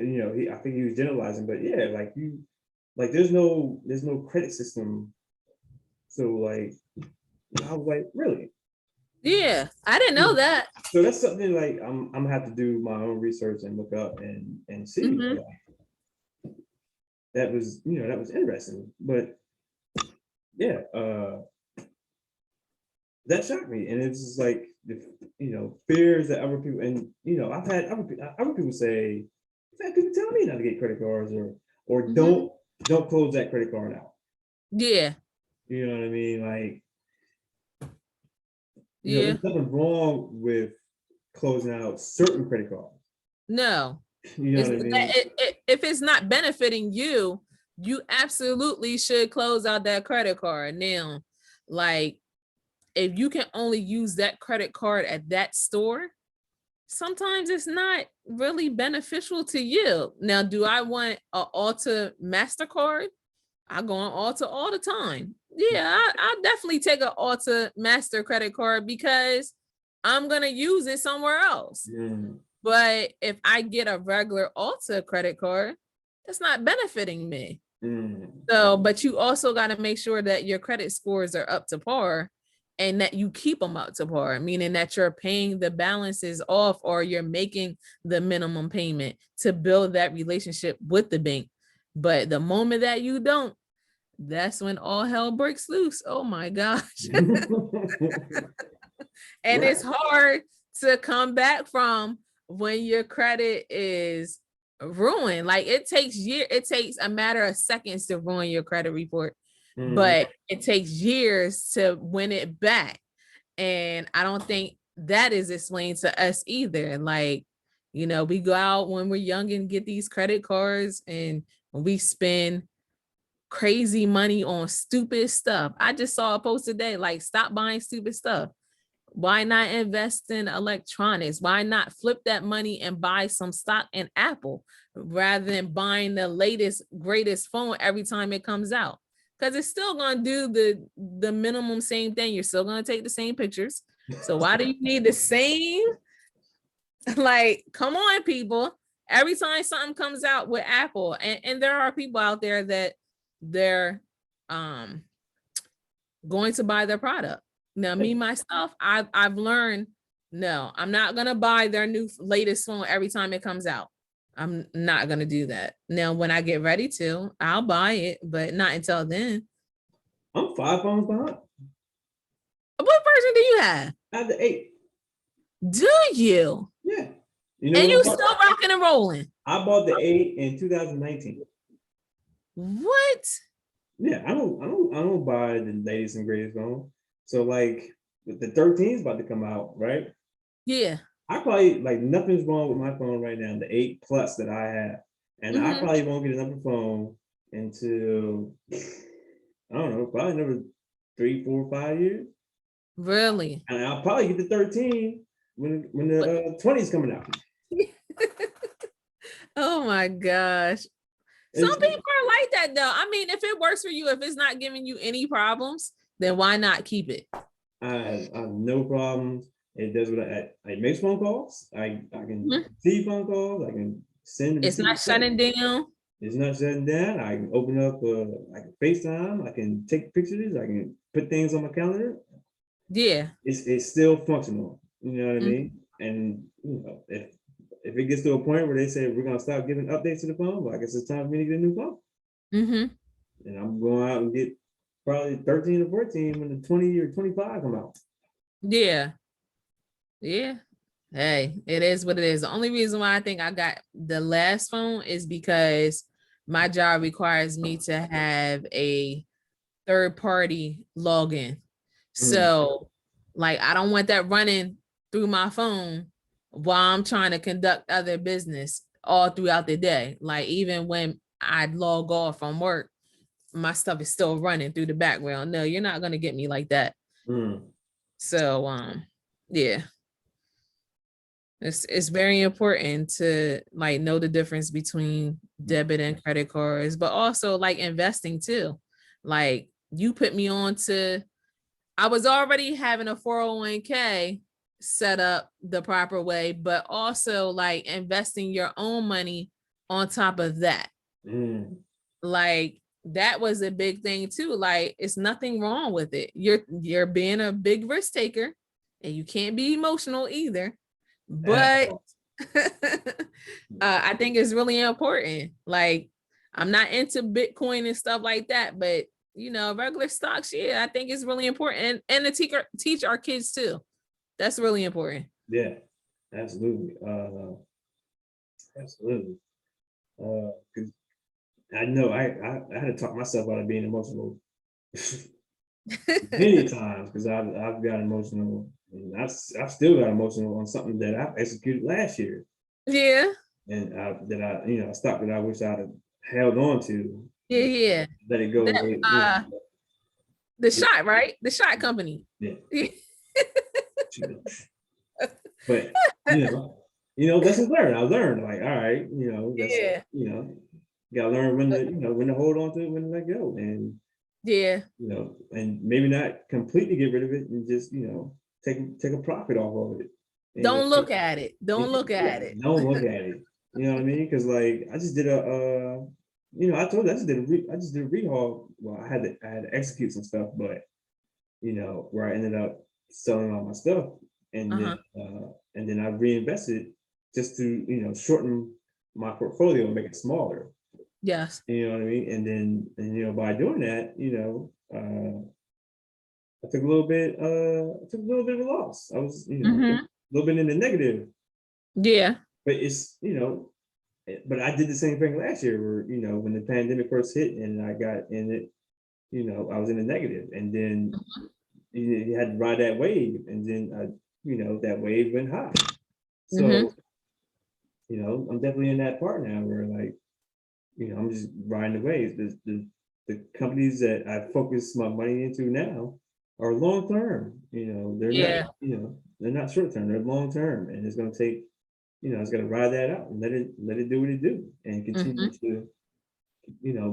think he was generalizing, but yeah, like there's no credit system. So like, I was like, really? Yeah, I didn't know that. So that's something like I'm gonna have to do my own research and look up and see. That was interesting, but yeah, that shocked me, and it's just like the fears that other people, and I've had other people say, People tell me not to get credit cards or Mhm. don't close that credit card out. Yeah. You know what I mean? Like, Yeah. there's nothing wrong with closing out certain credit cards. No. You know what I mean? If it's not benefiting you, you absolutely should close out that credit card. Now, like, if you can only use that credit card at that store, sometimes it's not really beneficial to you. Now, do I want an Ulta MasterCard? I go on Ulta all the time. Yeah, I'll definitely take an Ulta Master credit card because I'm gonna use it somewhere else. Mm. But if I get a regular Ulta credit card, it's not benefiting me. Mm. So, but you also got to make sure that your credit scores are up to par and that you keep them up to par, meaning that you're paying the balances off or you're making the minimum payment to build that relationship with the bank. But the moment that you don't, that's when all hell breaks loose. Oh my gosh. And Right. it's hard to come back from when your credit is ruined. Like it takes a matter of seconds to ruin your credit report, but it takes years to win it back. And I don't think that is explained to us either. Like, we go out when we're young and get these credit cards and we spend crazy money on stupid stuff. I just saw a post today, like, stop buying stupid stuff. Why not invest in electronics? Why not flip that money and buy some stock in Apple rather than buying the latest, greatest phone every time it comes out? Because it's still going to do the minimum same thing. You're still going to take the same pictures. So why do you need the same? Like, come on, people. Every time something comes out with Apple, and there are people out there that they're going to buy their product. Now, me myself, I've learned, no, I'm not gonna buy their new latest phone every time it comes out. I'm not gonna do that. Now, when I get ready to, I'll buy it, but not until then. I'm 5 phones behind. What version do you have? I have the 8. Do you? Yeah. And you still rocking and rolling? I bought the 8 in 2019. What? Yeah, I don't buy the latest and greatest phone. So like the 13 is about to come out, right? Yeah. I probably, like, nothing's wrong with my phone right now, the 8 Plus that I have. And I probably won't get another phone until, I don't know, probably another 3, 4, 5 years. Really? And I'll probably get the 13 when the 20 is coming out. Oh my gosh. Some people are like that though. I mean, if it works for you, if it's not giving you any problems, then why not keep it? I have no problems. It does what I make phone calls. I can see phone calls. I can send. It's not shutting down. It's not shutting down. I can open up. I can FaceTime. I can take pictures. I can put things on my calendar. Yeah. It's still functional. You know what I mean? And if it gets to a point where they say we're gonna stop giving updates to the phone, well, I guess it's time for me to get a new phone. And I'm going out and get probably 13 or 14 when the 20 or 25 come out. Yeah. Yeah. Hey, it is what it is. The only reason why I think I got the last phone is because my job requires me to have a third party login. So, like, I don't want that running through my phone while I'm trying to conduct other business all throughout the day. Like, even when I log off from work, my stuff is still running through the background. No, you're not going to get me like that. So, yeah. It's very important to, like, know the difference between debit and credit cards, but also like investing too. Like, you put me on to, I was already having a 401k set up the proper way, but also like investing your own money on top of that. Like, that was a big thing too. Like, it's nothing wrong with it. You're being a big risk taker and you can't be emotional either. But I think it's really important. Like, I'm not into Bitcoin and stuff like that, but regular stocks, yeah, I think it's really important. And to teach our kids too. That's really important. Yeah, absolutely. Absolutely. Because I know I had to talk myself out of being emotional many times because I've got emotional and I've still got emotional on something that I've executed last year Yeah. and stock that I wish I'd have held on to, Yeah. Yeah. let it go. That, the shot, right? The shot company. Yeah. But lessons learned. I learned like, all right, that's Yeah. gotta learn when to hold on to it, when to let go, and Yeah. and maybe not completely get rid of it and just take a profit off of it. Don't look at it. Don't look at it. Don't look at it. You know what I mean? Because like I just did I told you I just did a rehaul. Well, I had to execute some stuff, but where I ended up selling all my stuff, and then I reinvested just to shorten my portfolio and make it smaller. Yes. You know what I mean? And then by doing that, I took a little bit of a loss. I was a little bit in the negative. Yeah. But but I did the same thing last year where when the pandemic first hit and I got in it, I was in the negative, and then you had to ride that wave, and then that wave went high. So I'm definitely in that part now where like I'm just riding the waves. The companies that I focus my money into now are long term. They're not short term. They're long term, and it's going to take it's going to ride that out and let it do what it do and continue to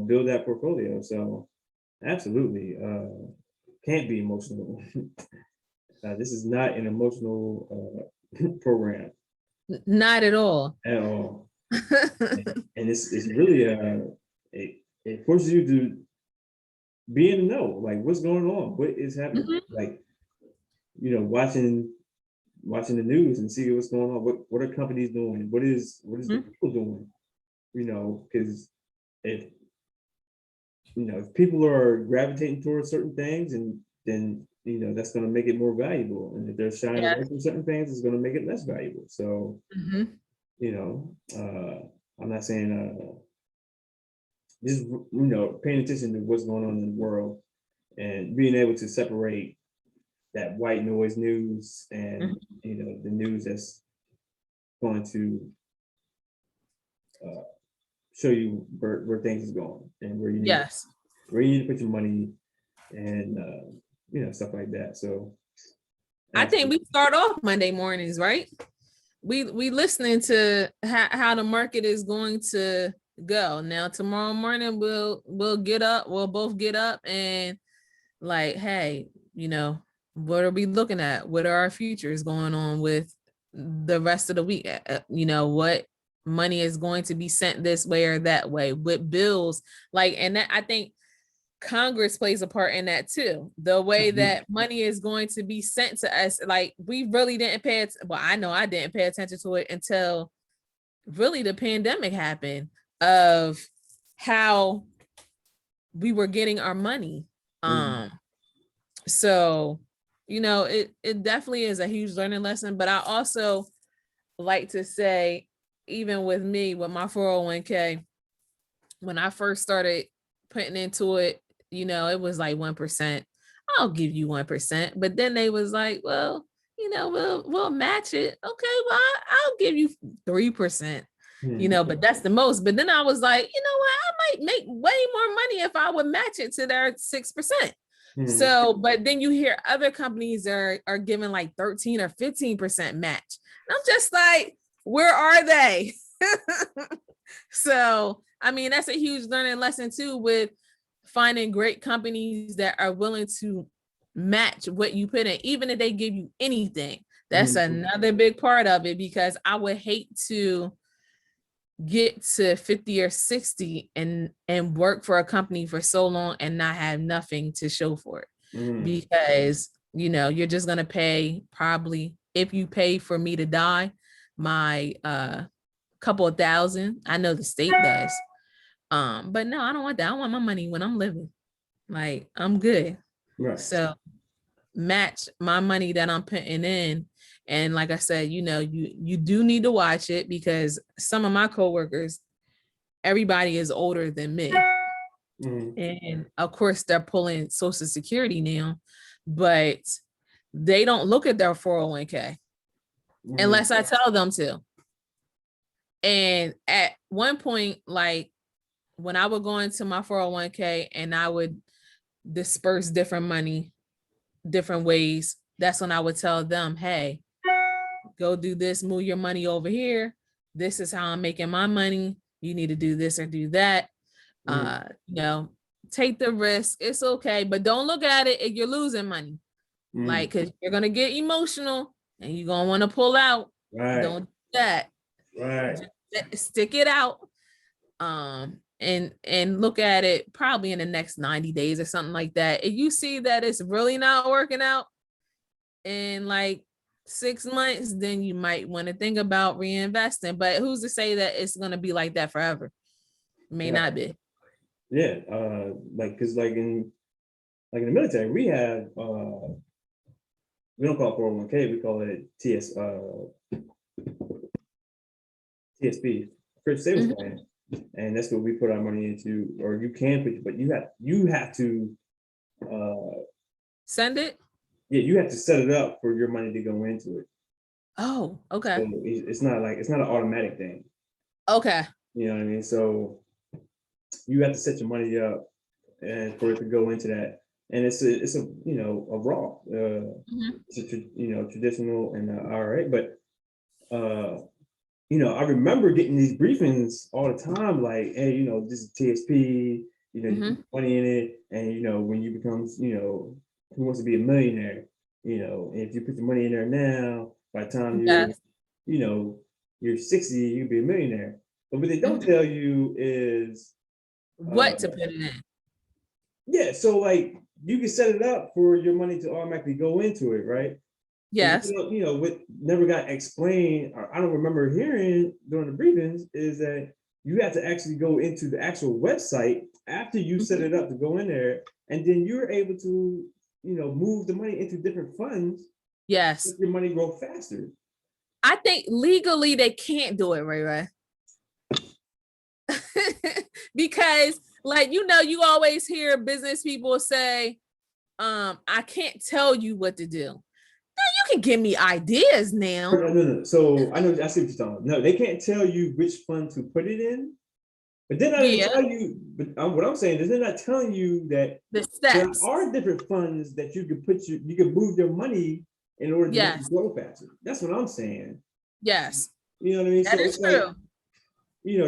build that portfolio. So absolutely, can't be emotional. This is not an emotional program Not at all. at all. And it's really it forces you to be in the know, like what's going on, what is happening, like watching the news and see what's going on, what are companies doing, what is the people doing, because if if people are gravitating towards certain things, and then that's going to make it more valuable, and if they're shying away from certain things, it's going to make it less valuable. So I'm not saying just paying attention to what's going on in the world and being able to separate that white noise news and the news that's going to show you where things is going and where you need to put your money and stuff like that. So I think we start off Monday mornings, right? We listening to how the market is going to go. Now tomorrow morning we'll get up, we'll both get up and like, hey, what are we looking at? What are our futures going on with the rest of the week? What money is going to be sent this way or that way with bills, like, and that I think Congress plays a part in that too. The way that money is going to be sent to us, like we really didn't pay it. Well, I know I didn't pay attention to it until really the pandemic happened, of how we were getting our money. So it definitely is a huge learning lesson. But I also like to say, even with me with my 401k, when I first started putting into it, it was like 1%. I'll give you 1%. But then they was like, well, we'll match it. Okay, well, I'll give you 3%. But that's the most. But then I was like, you know what? I might make way more money if I would match it to their 6%. So, but then you hear other companies are giving like 13 or 15% match. And I'm just like, where are they? So, I mean, that's a huge learning lesson too, with finding great companies that are willing to match what you put in, even if they give you anything. That's another big part of it, because I would hate to get to 50 or 60 and work for a company for so long and not have nothing to show for it, because you're just going to pay, probably if you pay for me to die, my couple of thousand. I know the state does, but no, I don't want that. I want my money when I'm living. Like, I'm good. Right. So match my money that I'm putting in. And like I said, you do need to watch it, because some of my coworkers, everybody is older than me. Mhm. And of course, they're pulling Social Security now, but they don't look at their 401k Mhm. unless I tell them to. And at one point, like when I would go into my 401k and I would disperse different money, different ways, that's when I would tell them, hey, go do this, move your money over here. This is how I'm making my money. You need to do this or do that. Mhm. You know, take the risk. It's okay, but don't look at it if you're losing money. Like, Mhm. because you're gonna get emotional and you're gonna want to pull out. Right. Don't do that. Right. Just stick it out. And look at it probably in the next 90 days or something like that. If you see that it's really not working out in like 6 months, then you might want to think about reinvesting. But who's to say that it's gonna be like that forever? May Yeah. not be. Yeah. Like, cause like in the military, we have we don't call it 401k, we call it TSP, Trade Savings Mhm. Plan, and that's what we put our money into. Or you can put, but you have to Send it. yeah, you have to set it up for your money to go into it. Oh, okay. So it's not like it's not an automatic thing. Okay. You know what I mean? So you have to set your money up and for it to go into that. And it's a a raw Mhm. traditional and IRA, but I remember getting these briefings all the time, like, hey, this is TSP, you put Mhm. money in it, and when you become, who wants to be a millionaire, and if you put your money in there now, by the time Yes. you know, you're 60, you'll be a millionaire. But what they don't Mhm. tell you is, What to put it in? yeah, so like you can set it up for your money to automatically go into it, right? But Yes. what never got explained, or I don't remember hearing during the briefings, is that you have to actually go into the actual website after you set Mhm. it up to go in there, and then you're able to, move the money into different funds, Yes. make your money grow faster. I think legally they can't do it, Ray. Because like you always hear business people say, I can't tell you what to do. Now you can give me ideas now. No. So I see what you're talking about. No, they can't tell you which fund to put it in, but they're not even Yeah, tell you. But what I'm saying is they're not telling you that the there steps. are different funds that you can move your money in order to make Yes, it grow faster. That's what I'm saying. yes, You know what I mean? that So is it's like, true.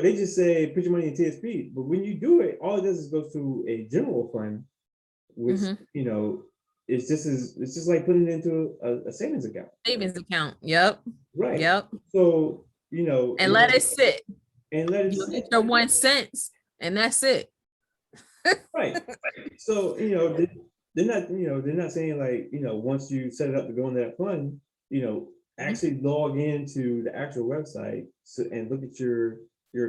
they just say put your money in TSP, but when you do it, all it does is go to a general fund, which Hmm. it's just like putting it into a savings account, Savings account. Yep, right? yep. So And let it sit. and let it You'll sit, get your 1 cent, and that's it. right? So they're not saying like once you set it up to go in that fund, you know Mhm. actually log into the actual website and look at your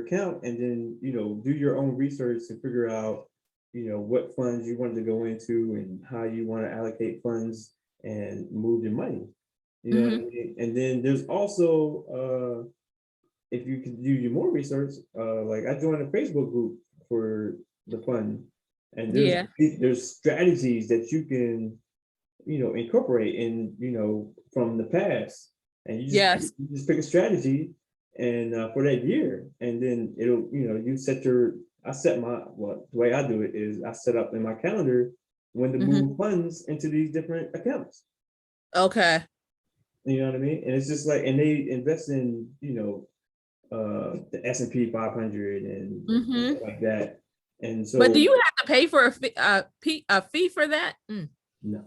account, and then do your own research to figure out what funds you want to go into and how you want to allocate funds and move your money. You know what I Mhm. mean? And then there's also if you can do your more research, like I joined a Facebook group for the fund, and Yeah. there's strategies that you can incorporate in from the past, and Yes. you just pick a strategy and for that year, and then it'll you set your I set my well the way I do it is I set up in my calendar when to Hmm. move funds into these different accounts. Okay. You know what I mean? And it's just like, and they invest in the S&P 500 and Hmm. stuff like that. And But do so you have to pay for a fee for that? no,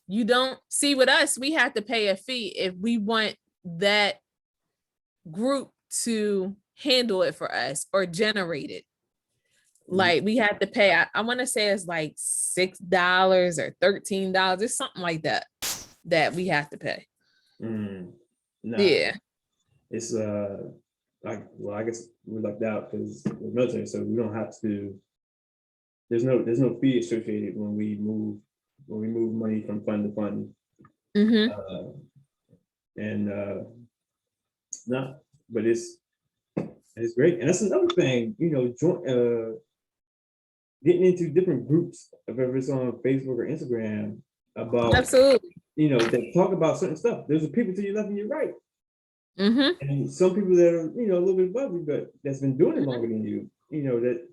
You don't see with us, we have to pay a fee if we want that group to handle it for us or generate it. Like we have to pay, I want to say it's like $6 or $13. It's something like that we have to pay. no, Yeah. it's like, well, I guess we lucked out because we're military, so we don't have to. There's no fee associated when we move money from fund to fund, Mm-hmm. and no, but it's It's great. And that's another thing, getting into different groups, whether it's on Facebook or Instagram, about, Absolutely. that talk about certain stuff. There's people to your left and your right. Mm-hmm. And some people that are, a little bit above you, but that's been doing it longer than you, that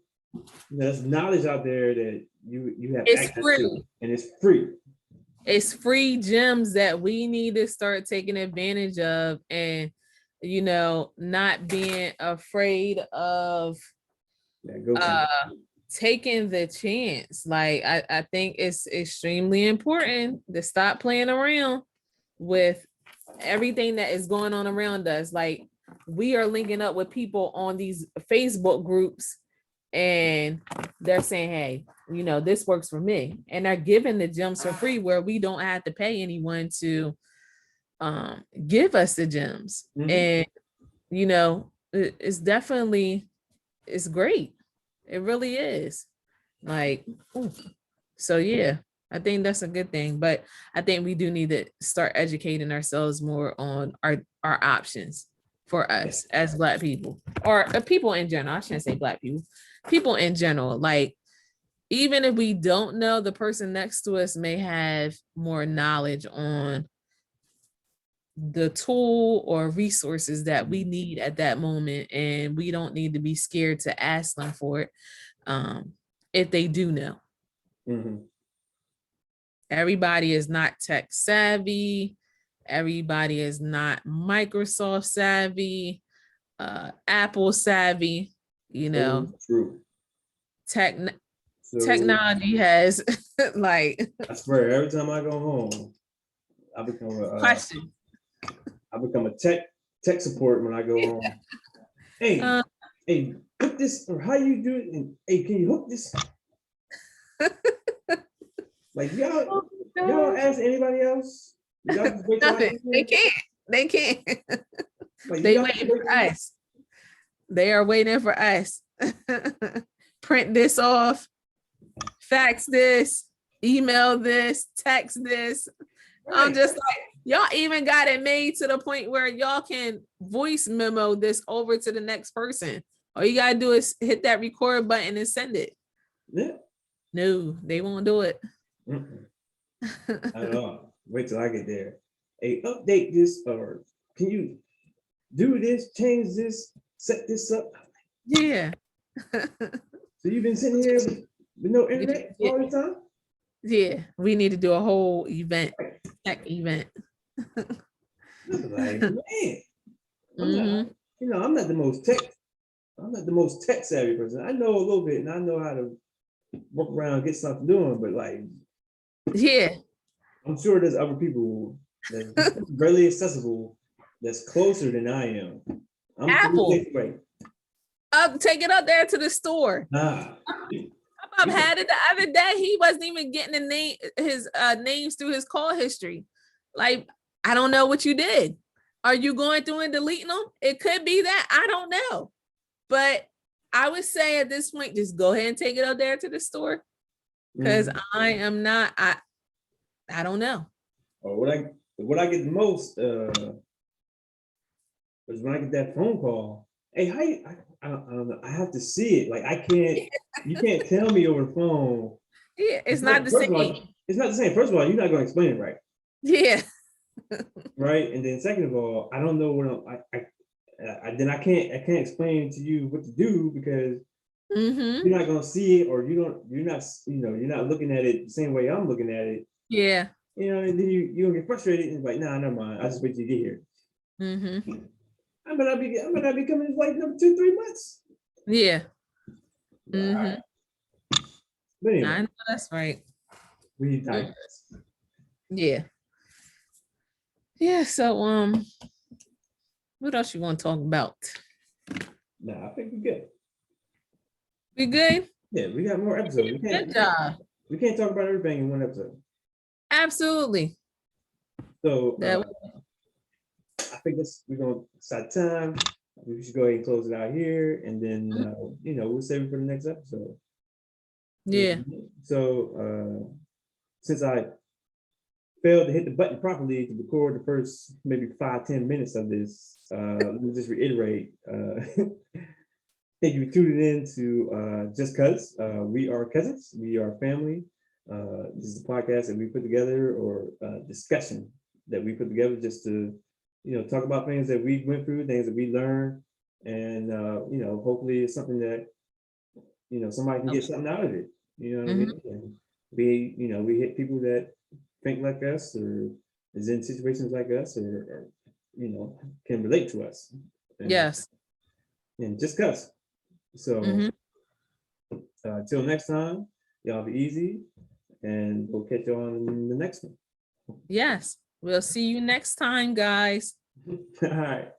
there's knowledge out there that you have It's access free. to, and it's free. It's free gems that we need to start taking advantage of, and not being afraid of taking the chance. Like I think it's extremely important to stop playing around with everything that is going on around us. Like, we are linking up with people on these Facebook groups, and they're saying, hey, this works for me, and they're giving the gems for free, where we don't have to pay anyone to give us the gems. And it's definitely, it's great. It really is. Like, so yeah, I think that's a good thing. But I think we do need to start educating ourselves more on our options for us as Black people, or people in general. I shouldn't say Black people in general. Like, even if we don't know, the person next to us may have more knowledge on the tool or resources that we need at that moment, and we don't need to be scared to ask them for it if they do know. Everybody is not tech savvy. Everybody is not Microsoft savvy, Apple savvy. True. Technology has like. I swear, every time I go home, I become a question. I become a tech support when I go home. Hey, hey, hook this, or how you do it? And hey, can you hook this? Like, y'all ask anybody else? Nothing. They can't. Like, they waiting for us. They are waiting for us. Print this off, fax this, email this, text this. Right. I'm just like, y'all even got it made to the point where y'all can voice memo this over to the next person. All you gotta do is hit that record button and send it. Yeah. No, they won't do it. I don't know. Wait till I get there. Hey, update this, or can you do this, change this, set this up? Yeah. So you've been sitting here with no internet all the time? Yeah, we need to do a whole tech event. Like, man, I'm not the most tech savvy person. I know a little bit, and I know how to work around and get something doing, but like, yeah, I'm sure there's other people that's readily accessible, that's closer than I am. I'm Apple. Take it up there to the store. Nah. Bob had it the other day. He wasn't even getting his names through his call history. Like, I don't know what you did. Are you going through and deleting them? It could be that. I don't know. But I would say at this point, just go ahead and take it up there to the store. Because I am not, I don't know. Or what I get the most is when I get that phone call. Hey, I don't know. I have to see it. Like, you can't tell me over the phone. Yeah, it's not the same. It's not the same. First of all, you're not going to explain it right. Yeah. Right. And then second of all, I don't know what I can't explain to you what to do, because you're not going to see it, or you're not looking at it the same way I'm looking at it. Yeah. And then you're going to get frustrated and like, nah, never mind. I'll just wait till you get here. I might not be coming in like 2-3 months. Yeah. Right. But anyway, I know that's right. We digress. Yeah. Yeah. So what else you want to talk about? Nah, I think we're good. We good? Yeah, we got more episodes. Good job. We can't talk about everything in one episode. Absolutely. So I think we're gonna start time. We should go ahead and close it out here, and then we'll save it for the next episode. Yeah. So since I failed to hit the button properly to record the first maybe 5-10 minutes of this, let me just reiterate. Thank you for tuning in to Just Cuz. We are cousins. We are family. This is a podcast that we put together, or discussion that we put together, just to, talk about things that we went through, things that we learned, and hopefully it's something that somebody can get something out of it. You know what I mean? And we hit people that think like us, or is in situations like us, or can relate to us. Yes. And just cuz. So till next time, y'all be easy, and we'll catch you on the next one. Yes. We'll see you next time, guys. All right.